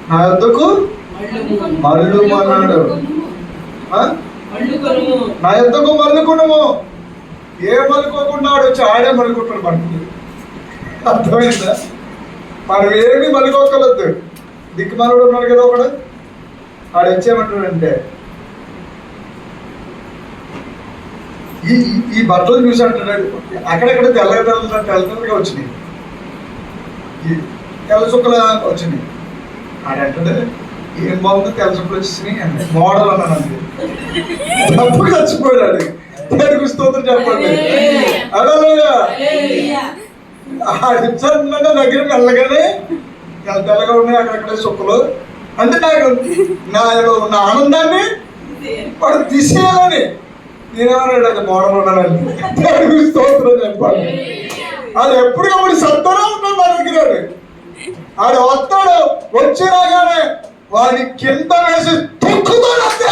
[SPEAKER 3] నా యొద్దకు మల్లుము అన్నాడు. నా యొద్దకు మల్లుకున్నాము. ఏ మలుకోకుండా ఆడు వచ్చి ఆడే మలుకుంటాడు. మనకు అర్థమైందా? మనం ఏమి మలుకోగలద్దు. దిక్కుమాలుడు ఉన్నాడు కదా ఒకడు, ఆడు వచ్చేయమంటాడంటే ఈ బట్టలు చూసి అంటున్నాడు. అక్కడెక్కడ తెల్లగా వచ్చినాయి, తెల్ల చుక్కలు వచ్చినాయి. ఆడంటాడు ఏం బాగుందో తెల్ల చుక్కలు వచ్చేసినాయి మోడల్ అన్నాను. అంతే తప్పుడు చచ్చిపోయాడు. దేవుడికి స్తోత్రం చెప్పండి. అలా ఆడించాలంటే దగ్గర వెళ్ళగానే తెల్లగా ఉన్నాయి అక్కడక్కడ చుక్కలు. అంటే నాలో ఉన్న ఆనందాన్ని వాడు తీసేయాలని నేనేమన్నాడు, అది మోడల్ ఉన్నానండి. దేవుడికి స్తోత్రం చెప్పండి. అది ఎప్పటికప్పుడు సత్తనే ఉంటాడు నా దగ్గర. ఆడు వస్తాడు, వచ్చి రాగానే వాడిని కింద వేసి తొక్కుతాడు. అంతే.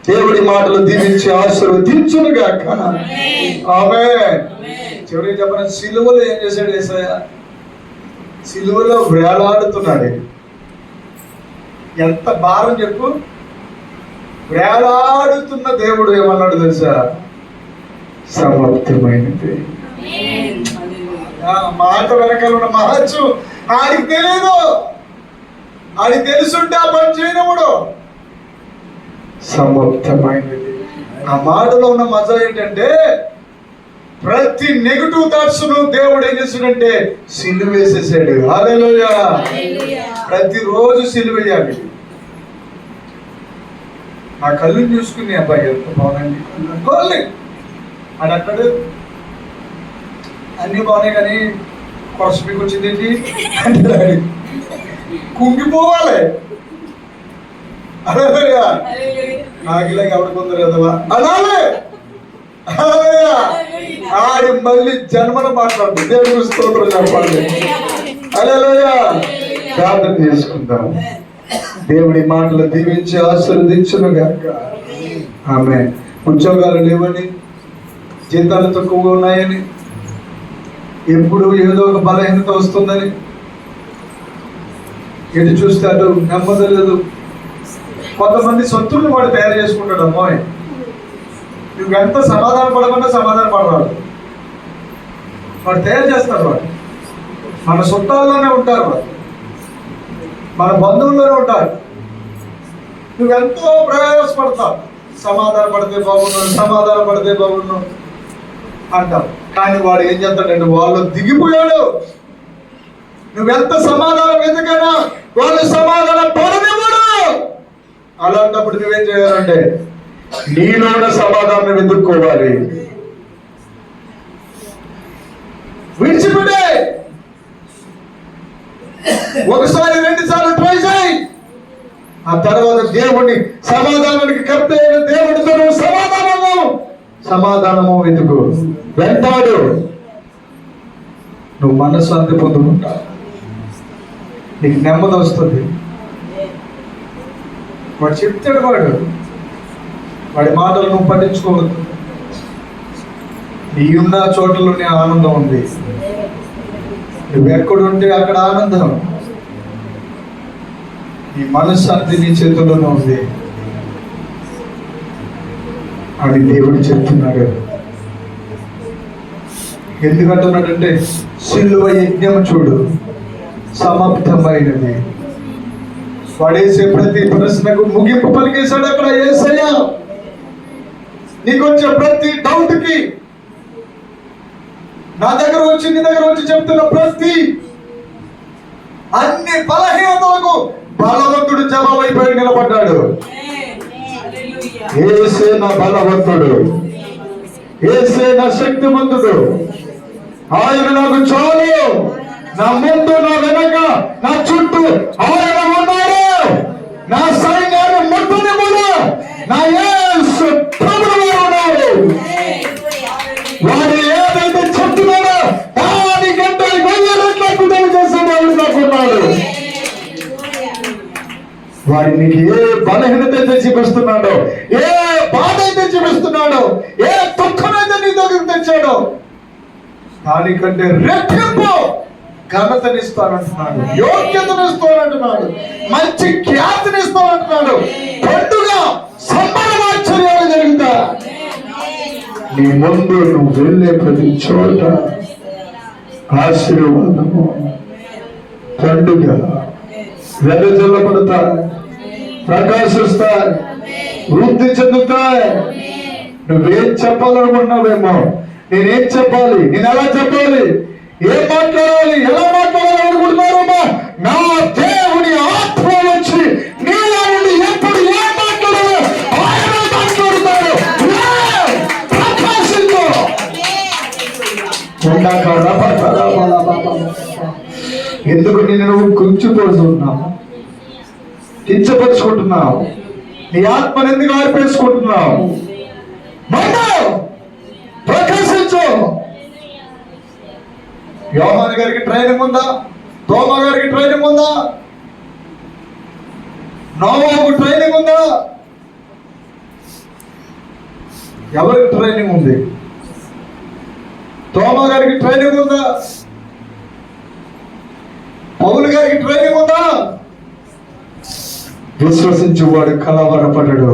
[SPEAKER 3] దేవుడి మాటలు దీవించి ఆశీర్వదించునుగాక. ఆమేన్. చివరికి చెప్పిన సిలువలో ఏం చేశాడు యేసయ్య? సిలువలో వేలాడుతున్నాడు. ఎంత భారం చెప్పు. వేలాడుతున్న దేవుడు ఏమన్నాడు తెలుసా? సమాప్తమైనది. మాట వెనకాల ఉన్న మహత్సు ఆడికి తెలియదు. ఆడికి తెలుసుంటే ఆ పని చేయనప్పుడు సమాప్తమైనది. ఆ మాటలో ఉన్న మజా ఏంటంటే ప్రతి నెగటివ్ థాట్స్ ను దేవుడు ఏం చేశాడంటే సిలువ వేసేసాడు. హల్లెలూయా. ప్రతిరోజు సిలువ వేయాలి. నా కళ్ళు చూసుకుని అబ్బాయి ఎంత బాగుందండి అనుకోవాలి. అని అన్నాడు అన్ని బాగున్నాయి కానీ కొరసపీకి వచ్చింది అంటే కుంగిపోవాలి. హల్లెలూయా. నాకు ఇలా ఎవరు కొందరు కదవా అనాలి. హల్లెలూయా. ఆడి మళ్ళీ జన్మను మాట్లాడు. దేవుడు స్తోత్రం చెప్పండి. హల్లెలూయా. ప్రార్థన చేసుకుందాం. దేవుడి మాటలు దీవించి ఆశీర్వదించును గాక. ఆమేన్. ఉద్యోగాలు లేవని, జీతాలు తక్కువగా ఉన్నాయని, ఎప్పుడు ఏదో ఒక బలహీనత వస్తుందని, ఎటు చూస్తే అటు నెమ్మది లేదు, కొంతమంది శత్రువులు వాడు తయారు చేసుకుంటాడు. అమ్మాయి నువ్వెంత సమాధాన పడమన్నా సమాధాన పడరాడు, వాడు తయారు చేస్తాడు. వాడు మన చుట్టాల్లోనే ఉంటారు, వాడు మన బంధువుల్లోనే ఉంటారు. నువ్వెంతో ప్రయాసపడతావు, సమాధాన పడితే బాగున్నావు అంటావు. కానీ వాడు ఏం చేస్తాడంటే వాళ్ళు దిగిపోయాడు. నువ్వెంత సమాధానం ఎందుకైనా వాళ్ళు సమాధానం పడనివ్వడు. అలాంటప్పుడు నువ్వేం చేయాలంటే నీలో ఉన్న సమాధానం వెతుక్కోవాలి. విడిచిపెట్టే ఒకసారి 2 సార్లు ట్రై చేయి. ఆ తర్వాత దేవుడిని సమాధానానికి కర్త అయిన దేవుడితో సమాధానము వెతుకు, వెంటాడు. నువ్వు మనశ్శాంతి పొందుకుంటావు, నీకు నెమ్మది వస్తుంది. వాడు చెప్తాడు, వాడి మాటలు నువ్వు పట్టించుకోవద్దు. నీవున్న చోటలోనే ఆనందం ఉంది. నువ్వు ఎక్కడుంటే అక్కడ ఆనందం. నీ మనశ్శాంతి నీ చేతుల్లోనే ఉంది అని దేవుడు చెప్తున్నాడు. ఎందుకంటున్నాడంటే సిలువ యజ్ఞం చూడు సమాప్తమైనది. వాడేసే ప్రతి ప్రశ్నకు ముగింపు పలికేశాడు అక్కడ. యేసయ్య నీకు వచ్చే ప్రతి డౌట్ కి నా దగ్గర వచ్చి నీ దగ్గర వచ్చి చెప్తున్న ప్రతి అన్ని బలహీనతలకు బలవంతుడు జవాబు అయిపోయి నిలబడ్డాడు. యేసే నా బలవంతుడు, యేసే నా శక్తిమంతుడు, ఆయన నాకు చాలు. నా ముందు నా వెనక నా చుట్టూ ఆయన ఉన్నాడు. నా సైన్యాన్ని ముట్టుని కూడా నా యేసు ప్రభువు ఉన్నాడు. వాడు ఏదైతే చెప్తున్నాడో దానికంటే 1000 రెట్ల అద్భుతాలు చేసేవాడు నాకున్నాడు. వాడి నీకు ఏ బలహీనత అయితే చూపిస్తున్నాడో, ఏ బాధ అయితే చూపిస్తున్నాడో, ఏ దుఃఖమైతే నీ దగ్గరికి తెచ్చాడో దానికంటే రెట్టింపు ఘనతనిస్తానంటున్నాడు, యోగ్యతనిస్తానంటున్నాడు, మంచి ఖ్యాతినిస్తానంటున్నాడు. పండుగ సంబరమాశ్చర్యాలు జరుగుతా. నీ ముందు నువ్వు వెళ్ళే ప్రతి చోట ఆశీర్వాదము, పండుగ వెదజల్లబడతాయి, ప్రకాశిస్తాయి, వృద్ధి చెందుతాయి. నువ్వేం చెప్పాలనుకున్నావేమో, నేనేం చెప్పాలి, నేను ఎలా చెప్పాలి, ఏం మాట్లాడాలి, ఎలా మాట్లాడాలి అనుకుంటున్నారేమో, నా దేవుని ఆత్మ వచ్చి నీలో నుండి ఎప్పుడు ఏం మాట్లాడాలో ఆయన మాట్లాడుతాడు. ప్రకాశించు. ఎందుకు నేను నువ్వు కుంచిపోతున్నావు, కించపరుచుకుంటున్నావు, నీ ఆత్మను ఎందుకు ఆర్పేసుకుంటున్నావు? ప్రకాశించు. యోహాను గారికి ట్రైనింగ్ ఉందా? తోమా గారికి ట్రైనింగ్ ఉందా? నోవాకు ట్రైనింగ్ ఉందా? ఎవరికి ట్రైనింగ్ ఉంది? తోమా గారికి ట్రైనింగ్ ఉందా? పౌలు గారికి ట్రైనింగ్ ఉందా? విశ్వసించువాడు కలవరపడడు,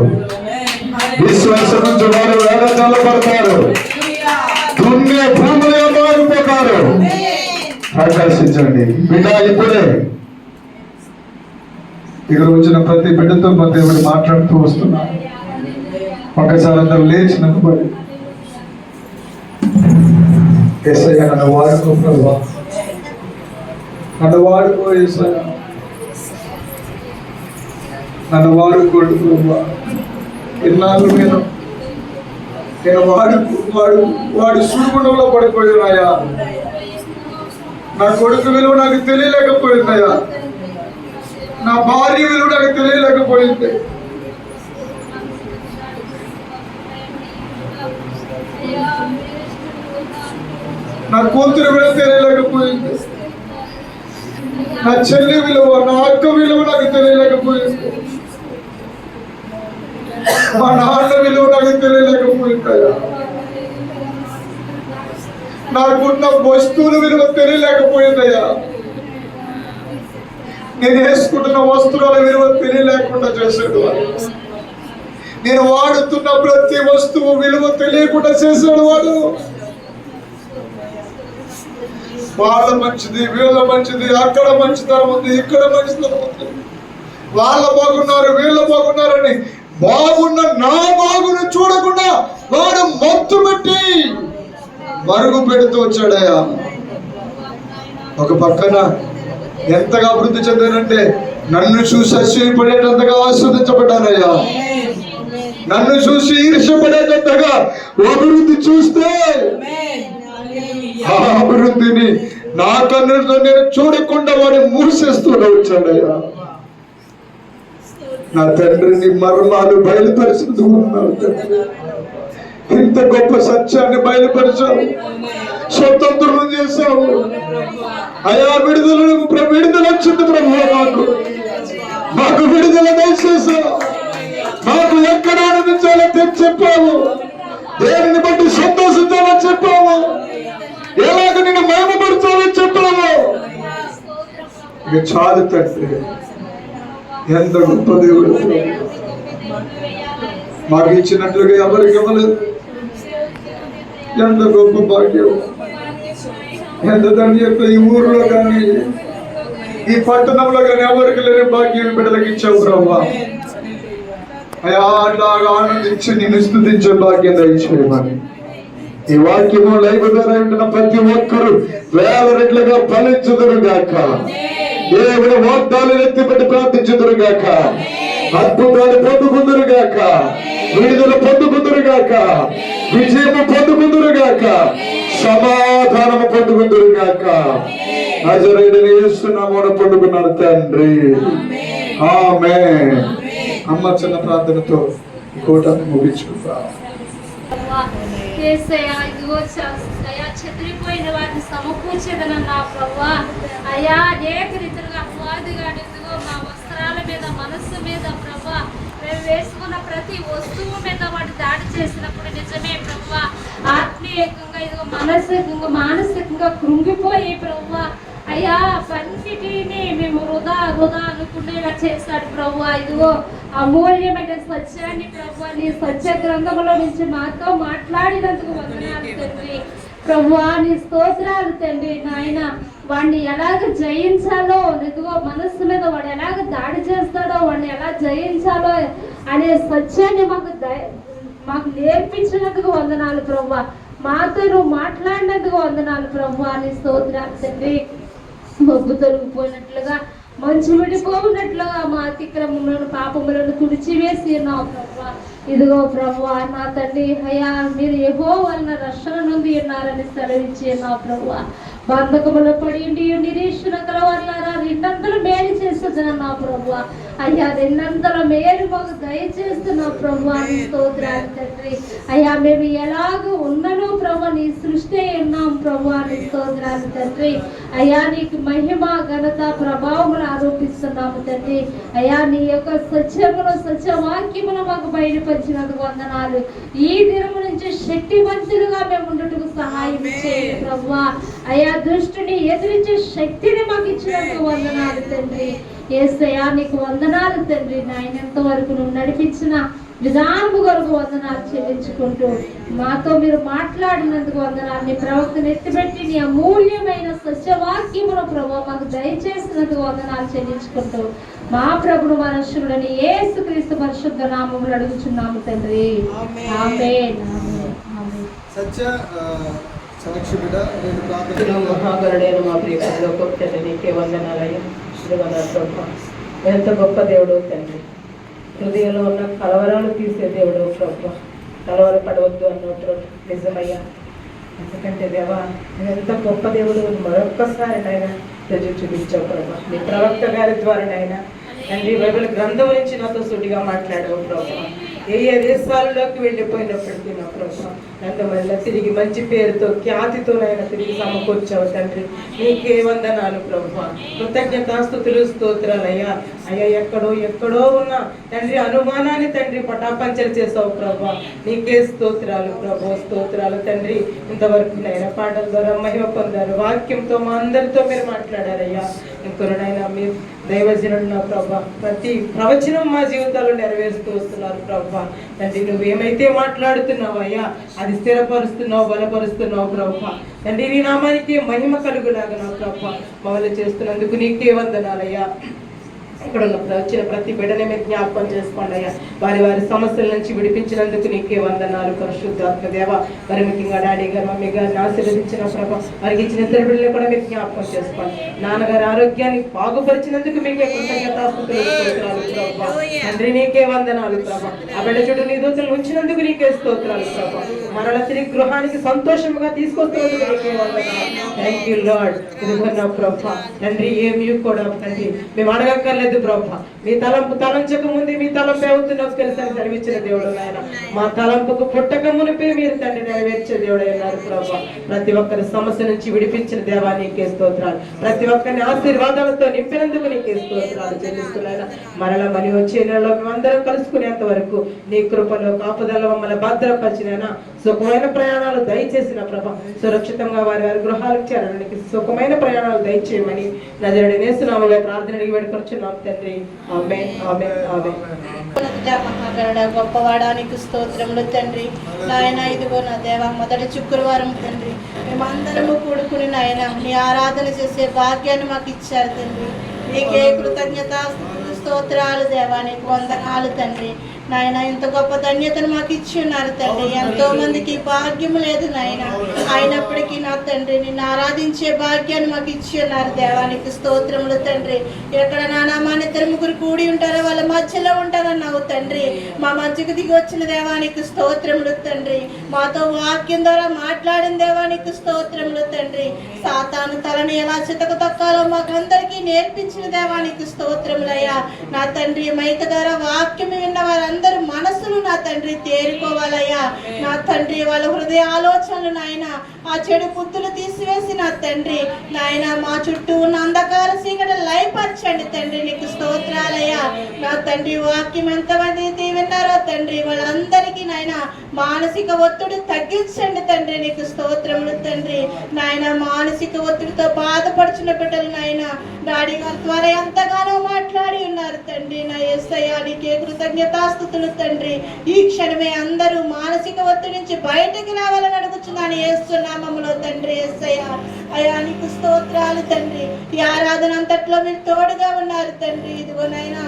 [SPEAKER 3] విశ్వసించువాడు వేదజల్లబడతాడు, దున్నే భూములు మారిపోతారు. ప్రకాశించండి బిడ్డ. ఇప్పుడే ఇక్కడ వచ్చిన ప్రతి బిడ్డతో మా దేవుడు మాట్లాడుతూ వస్తున్నా. ఒకసారి అందరూ లేచి నిలబడి, యేసయ్య నన్ను వాడుకో ప్రభువా, నన్ను వాడుకో యేసయ్య, నన్ను వాడుకోడు ప్రభువా. ఇన్నాళ్ళు నేను వాడు సుడిగుండంలో పడిపోయినాయా. నా కొడుకు విలువ నాకు తెలియలేకపోయిందయ్యా, నా భార్య విలువ నాకు తెలియలేకపోయింది. నా కూతురు విలువ తెలియలేకపోయింది, నా చెల్లి విలువ, నా అక్క విలువ నాకు తెలియలేకపోయింది, మా నాన్న విలువ నాకు తెలియలేకపోయిందయ్యా, నాకున్న వస్తువుల విలువ తెలియలేకపోయిందయ్యా.
[SPEAKER 2] నేను వేసుకుంటున్న వస్త్రాల విలువ తెలియలేకుండా చేశాడు వాడు. నేను వాడుతున్న ప్రతి వస్తువు విలువ తెలియకుండా చేశాడు వాడు. వాళ్ళ మంచిది, వీళ్ళ మంచిది, అక్కడ మంచితనం ఉంది, ఇక్కడ మంచితనం ఉంది, వాళ్ళ బాగున్నారు, వీళ్ళ బాగున్నారని బాగున్న నా బాగును చూడకుండా వాడు మత్తు పెట్టి మరుగు పెడుతూ వచ్చాడయ్యా. ఒక పక్కన ఎంతగా అభివృద్ధి చెందానంటే నన్ను చూసి అసూయపడేటంతగా ఆస్వాదించబడ్డానయ్యా. నన్ను చూసి ఈర్ష్యపడేటంతగా అభివృద్ధి చూస్తే ఆ అభివృద్ధిని నా కన్నులతో నేను చూడకుండా వాడు మూసేస్తూ వచ్చాడయ్యా. నా తండ్రిని మర్మాలు బయలుపరిచినది ఉన్నావు తండ్రి. ఇంత గొప్ప సత్యాన్ని బయలుపరిచావు, స్వతంత్రం చేశావు అయా. విడుదల వచ్చింది ప్రభు. మాకు విడుదల దయచేసావు. మాకు ఎక్కడ ఆనందించాలో చెప్పావు, దేనిని బట్టి సంతోషించాలో చెప్పావు, ఎలాగ నేను మహిమపరచాలో చెప్పావు. ఇక చాలు తండ్రి. ఎంత గొప్ప దేవుడు మాకు ఇచ్చినట్లుగా ఎవరికి ఇవ్వలేదు. ఎంత గొప్ప భాగ్యం, ఎంత ధన్యత. ఈ ఊర్లో కానీ ఈ పట్టణంలో కానీ ఎవరికి లేని భాగ్యం బిడ్డలకు ఇచ్చావు ప్రభా. అయా అట్లాగా ఆనందించి నిన్ను స్తుతించే భాగ్యం దయచేయమని ఈ వాక్యము లైవ్ ద్వారా ఉంటున్న ప్రతి ఒక్కరూ వేల రెట్లుగా ఫలించుదురు గాక. దేవుడు వాగ్దాలు ఎత్తిపెట్టి ప్రార్థించుదురు గాక. అద్భుతాలు పొందుకుందురు గాక. విడుదల పొందుకుందురు గాక. విజయము పొందుకుందురు గాక. సమాధానము పొందుకుందురు గాక. నజరేయుడైన యేసు నామమున పొందుకున్నాను తండ్రి. ఆమేన్. అమ్మ చిన్న ప్రార్థనతో కోటను ముగించుకుంటాం.
[SPEAKER 4] చెదిరిపోయిన వారిని సమకూర్చేదనన్నా ప్రభా. అయా అనేక రీతిగా అపవాదిగా ఇదిగో మా వస్త్రాల మీద, మనస్సు మీద ప్రభా, మేము వేసుకున్న ప్రతి వస్తువు మీద వాడు దాడి చేసినప్పుడు నిజమే ప్రభా, ఆత్మీయంగా ఇదిగో మానసికంగా కృంగిపోయి ప్రభా అయ్యా పన్నిటిని మేము వృధా అనుకునేలా చేశాడు ప్రభా. ఇదిగో అమూల్యమైన సత్యాన్ని ప్రభా నీ సత్య గ్రంథంలో నుంచి మాతో మాట్లాడినందుకు వందనాలు తండ్రి. ప్రభువా నీ స్తోత్రాలు తండ్రి. నాయన వాడిని ఎలాగ జయించాలో, ఇదిగో మనస్సు మీద వాడు ఎలాగ దాడి చేస్తాడో, వాడిని ఎలా జయించాలో అనే సత్యాన్ని మాకు నేర్పించినందుకు వందనాలు ప్రభువా. మాతో నువ్వు మాట్లాడినందుకు వందనాలు ప్రభువా. నీ స్తోత్రాలు తండ్రి. మబ్బు తొలగిపోయినట్లుగా, మంచు విడిపోయినట్లుగా మా అతిక్రమములను, పాపములను తుడిచివేసి ఉన్నావు ప్రభువా. ఇదిగో ప్రభువా నా తండ్రి అయ్యా, మీరు యెహోవా వలన రక్షణ నొంది ఉన్నారని సెలవిచ్చి ఉన్నావు ప్రభువా. బంధకములో పడి నిరీక్షణ కలవారులారా రెండంతలు మేలు చేస్తున్నావు ప్రభువా. అయ్యా రెండంతల మేలు మాకు దయచేస్తున్నావు ప్రభువా. నీ స్తోత్రాలు తండ్రి. అయ్యా మేము ఎలాగ ఉన్నను ప్రభువా, నీ సృష్టి ఉన్నాం ప్రభువా. నీ స్తోత్రాలు తండ్రి. అయ్యా నీకు మహిమ, ఘనత, ప్రభావములు ఆరోపిస్తున్నాము తండ్రి. అయ్యా నీ యొక్క సత్యమును, సత్యవాక్యమును మాకు బయలుపరిచినందుకు వందనాలు. ఈ దినము నుంచి శక్తివంతులుగా మేము ఉండటకు సహాయం చేయండి ప్రభువా. అయ్యా దుష్టుని ఎదిరించే శక్తిని మాకు ఇచ్చినందుకు వందనాలు తండ్రి. యేసయ్యా నీకు వందనాలు తండ్రి. నాయన ఎంతవరకు నువ్వు నడిపించిన విధానము కొరకు వందనాలు చెల్లించుకుంటూ మాతో మీరు మాట్లాడినందుకు వందనాలు. నీ ప్రవక్తను ఎత్తిపెట్టి నీ అమూల్యమైన సత్యవాక్యమును ప్రభు మాకు దయచేసినందుకు వందనాలు చెల్లించుకుంటూ మా ప్రభును మనుషులని యేసుక్రీస్తు పరిశుద్ధ నామములు అడుగుచున్నాము తండ్రి. ఆమేన్.
[SPEAKER 1] సత్య సాక్షి బిడ్డ నేను ప్రార్థన
[SPEAKER 5] మహాగరుడైన మా ప్రియ తండ్రి నీకే వందనాలయ్యా. ప్రభా ఎంత గొప్ప దేవుడు తండ్రి. హృదయంలో ఉన్న కలవరాలు తీసే దేవుడు ప్రభా. కలవర పడవద్దు అన్నట్టు నిజమయ్యా. ఎందుకంటే దేవా ఎంత గొప్ప దేవుడు మరొక్కసారి నాయన రుజువు చూపించావు ప్రభా. నీ ప్రవక్త గారి ద్వారా నాయన తండ్రి బైబిల్ గ్రంథం నుంచి నాతో సుడిగా మాట్లాడావు ప్రభా. ఏ దేశాల్లోకి వెళ్ళిపోయినప్పటికీ నా ప్రభా నన్ను మళ్ళీ తిరిగి మంచి పేరుతో, ఖ్యాతితో నాయన తిరిగి సమకూర్చావు తండ్రి. నీకే వందనాలు ప్రభా. కృతజ్ఞతాస్తుతులు, స్తోత్రాలయ్యా. అయ్యా ఎక్కడో ఉన్న తండ్రి అనుమానాన్ని తండ్రి పటాపంచలు చేసావు ప్రభా. నీకే స్తోత్రాలు ప్రభు, స్తోత్రాలు తండ్రి. ఇంతవరకు నాయన పాటల ద్వారా మహిమ పొందారు, వాక్యంతో మా అందరితో మీరు మాట్లాడారయ్యా. ఇంకొనైనా మీరు దైవజనుడు నా ప్రభా ప్రతి ప్రవచనం మా జీవితాల్లో నెరవేరుస్తూ వస్తున్నారు ప్రభా. తండ్రి నువ్వు ఏమైతే మాట్లాడుతున్నావు అయ్యా అది స్థిరపరుస్తున్నావు, బలపరుస్తున్నావు ప్రభా. తండ్రి నీ నామానికి మహిమ కలుగులాగా నా ప్రభా మమ్మల్ని చేస్తున్నందుకు నీకే వందనాలయ్యా. ఇక్కడ వచ్చిన ప్రతి బిడ్డని మీరు జ్ఞాపకం చేసుకోండి అయ్యా. వారి వారి సమస్యల నుంచి విడిపించినందుకు నీకే వందనాలు పరిశుద్ధాత్మ దేవ. మరి ముఖ్యంగా డాడీ గారు మమ్మీ గారిని ఆశీర్వదించిన ప్రభా వారికి ఇచ్చిన ఇద్దరు బిడ్డలు కూడా మీరు జ్ఞాపకం చేసుకోండి. నాన్నగారి ఆరోగ్యాన్ని బాగుపరిచినందుకు మీకే కృతజ్ఞతాస్తుతులు స్తోత్రాలు ప్రభా. తండ్రి నీకే వందనాలు ప్రభా. ఆ బిడ్డ చుట్టూ నీ దూతలు ఉంచినందుకు నీకే స్తోత్రాలు ప్రభా. మరల తిరిగి గృహానికి సంతోషంగా తీసుకొస్తున్నందుకు నీకే వందనాలు. Thank you lord. ఇదిగో ప్రభా తండ్రి ఏమీ కూడా తండ్రి మేము అడగక్కర్లేదు ప్రభా. మీ తలంపు తలంచక ముందు మీ తలంపు అవుతున్నది తెలుసని సెలవిచ్చిన దేవుడు నాయన. మా తలంపుకు పుట్టక మునిపే మీరు తండ్రి నెరవేర్చే దేవుడు అన్నారు ప్రభా. ప్రతి ఒక్కరి సమస్య నుంచి విడిపించిన దేవా నీకే స్తోత్రాలు. ప్రతి ఒక్కరిని ఆశీర్వాదాలతో నింపినందుకు నీకే స్తోత్రాలు చెల్లిస్తున్నాయన. మరలా మరి వచ్చే నెలలో మేమందరం కలుసుకునేంత వరకు నీ కృపలో కాపుదల మమ్మల్ని భద్రపరిచిన సుఖమైన ప్రయాణాలు దయచేసిన ప్రభా. సురక్షితంగా వారి వారి గృహాలకు చేరడానికి సుఖమైన ప్రయాణాలు దయచేయమని నజరుడైన యేసునామములో ప్రార్థన అడిగి వేడుకొనుచున్నాం తండ్రి. ఆమేన్ ఆమేన్ ఆమేన్.
[SPEAKER 6] మహాగరుడ గొప్పవాడానికి స్తోత్రములు తండ్రి. నాయన ఇదిగో నా దేవ మొదటి శుక్రవారం తండ్రి మేమందరము కూడుకుని నాయన నీ ఆరాధన చేసే భాగ్యాన్ని మాకు ఇచ్చారు తండ్రి. నీకే కృతజ్ఞత స్తోత్రాలు దేవా, నీకు వందనాలు తండ్రి. నాయన ఇంత గొప్ప ధన్యతను మాకు ఇచ్చి ఉన్నారు తండ్రి. ఎంతో మందికి భాగ్యం లేదు నాయన, అయినప్పటికీ నా తండ్రి నిన్ను ఆరాధించే భాగ్యాన్ని మాకు ఇచ్చి ఉన్నారు దేవానికి స్తోత్రములు తండ్రి. ఎక్కడ నా నామాన్ని ఇద్దరు ముగ్గురు కూడి ఉంటారో వాళ్ళ మధ్యలో ఉంటారన్నావు తండ్రి. మా మధ్యకు దిగి వచ్చిన దేవానికి స్తోత్రములు తండ్రి. మాతో వాక్యం ద్వారా మాట్లాడిన దేవానికి స్తోత్రములు తండ్రి. సాతాను తలను ఎలా చితక తొక్కాలో మాకందరికీ నేర్పించిన దేవానికి స్తోత్రములయ్యా. నా తండ్రి మైక ద్వారా వాక్యం విన్న వారందరూ మనసులు నా తండ్రి తేరుకోవాలయ్యా. నా తండ్రి వాళ్ళ హృదయ ఆలోచనలు నాయన ఆ చెడు బుద్ధులు తీసివేసి నా తండ్రి నాయన మా చుట్టూ ఉన్న అంధకార చీకటి లయపరచండి తండ్రి. నీకు స్తోత్రాలయ్యా. నా తండ్రి వాక్యం ఎంతమంది విన్నారో తండ్రి వాళ్ళందరికీ నాయన మానసిక ఒత్తిడి తగ్గించండి తండ్రి. నీకు స్తోత్రములు తండ్రి. నాయన మానసిక ఒత్తిడితో బాధపడుచున్న బిడ్డలు నాయన డాడీ గారి ద్వారా ఎంతగానో మాట్లాడి ఉన్నారు తండ్రి. నా యేసయ్యా నీకే కృతజ్ఞతాస్తుతులు తండ్రి. ఈ క్షణమే అందరూ మానసిక ఒత్తిడి నుంచి బయటకు రావాలని అడుగుతున్నాను యేసునామములో తండ్రి. యేసయ్యా అయ్యా నీకు స్తోత్రాలు తండ్రి. ఈ ఆరాధన అంతట్లో మీరు తోడుగా ఉన్నారు తండ్రి. ఇదిగో నాయనా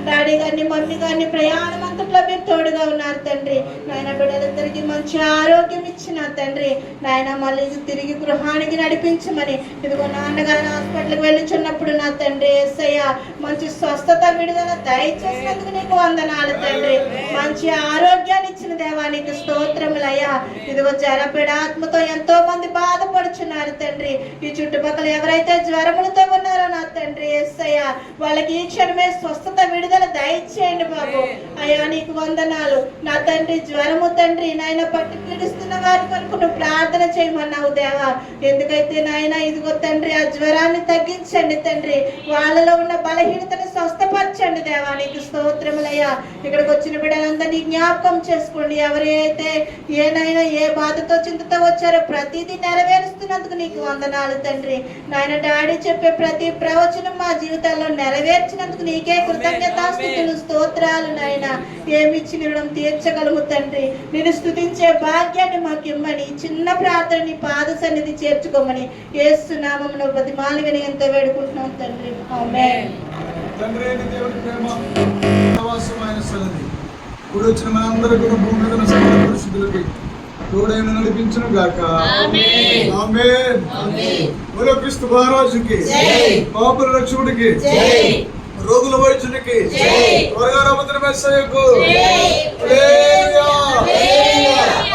[SPEAKER 6] డాడీ గారిని మమ్మీ గారిని ప్రయాణం అంతట్లో మీరు తోడుగా ఉన్నారు తండ్రి. నాయన బిడ్డలందరికీ మంచి ఆరోగ్యం ఇచ్చిన తండ్రి. నాయన మళ్ళీ తిరిగి గృహానికి నడిపించమని ఇదిగో నాన్నగారు హాస్పిటల్కి వెళ్ళిచున్నప్పుడు నా తండ్రి యేసయ్యా మంచి స్వస్థత విడుదల దయచేసినందుకు నీకు వందనాలు తండ్రి. మంచి ఆరోగ్యాన్ని ఇచ్చిన దేవానికి స్తోత్రములయ్యా. ఇదిగో జ్వరపీడాత్మతో ఎంతో మంది బాధపడుచున్నారు తండ్రి. ఈ చుట్టుపక్కల ఎవరైతే జ్వరములతో ఉన్నారో నా తండ్రి యేసయ్యా వాళ్ళకి ఈ క్షణమే స్వస్థత విడుదల దయచేయండి బాబు. అయ్యా నీకు వందనాలు నా తండ్రి. జ్వరము తండ్రి నాయన పట్టి పీడిస్తున్న వారి కొరకు నువ్వు ప్రార్థన చేయమన్నావు దేవా. ఎందుకైతే నాయన ఇదిగో తండ్రి ఆ జ్వరాన్ని తగ్గించండి తండ్రి. వాళ్ళలో ఉన్న బలహీనతను స్వస్థపరచండి దేవా. నీకు స్తోత్రములయ్యా. ఇక్కడికి వచ్చిన బిడ్డలందరినీ జ్ఞాపకం చేసుకోండి. ఎవరైతే ఏనైనా ఏ బాధతో చింతతో వచ్చారో ప్రతిదీ నెరవేరుస్తున్నందుకు నీకు వందనాలు తండ్రి. నాయన డాడీ చెప్పే ప్రతి ప్రవచనం మా జీవితాల్లో నెరవేర్చినందుకు నీకే కృతజ్ఞతాస్తుతులు స్తోత్రాలు నాయన. ఏమిచ్చి రుణం తీర్చగలము తండ్రి. నేను స్తుతించే భాగ్యాన్ని మాకు ఇమ్మని చిన్న ప్రార్థన నీ పాద సన్నిధి చేర్చుకోమని యేసు నామమున బతిమాలి విని ఎంతో వేడుకుంటున్నాం తండ్రి. ఆమేన్.
[SPEAKER 1] తండ్రి అయిన దేవుని ప్రేమ సహవాసమైన సన్నిధి ఇప్పుడు వచ్చిన మనందరూ కూడా భూమి మీద ఉన్న సకల పరిస్థితులకి తోడైన నడిపించును గాక. ఆమేన్ ఆమేన్ ఆమేన్. బోలో క్రీస్తు మహారాజుకి జై. పాపుల రక్షకుడికి జై. రోగుల వైద్యునికి జై. త్వరగా రమ్మని మెస్సయ్యకు జై. హల్లెలూయా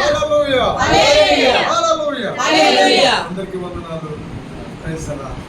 [SPEAKER 1] హల్లెలూయా హల్లెలూయా హల్లెలూయా. అందరికీ వందనాలు. Praise the lord.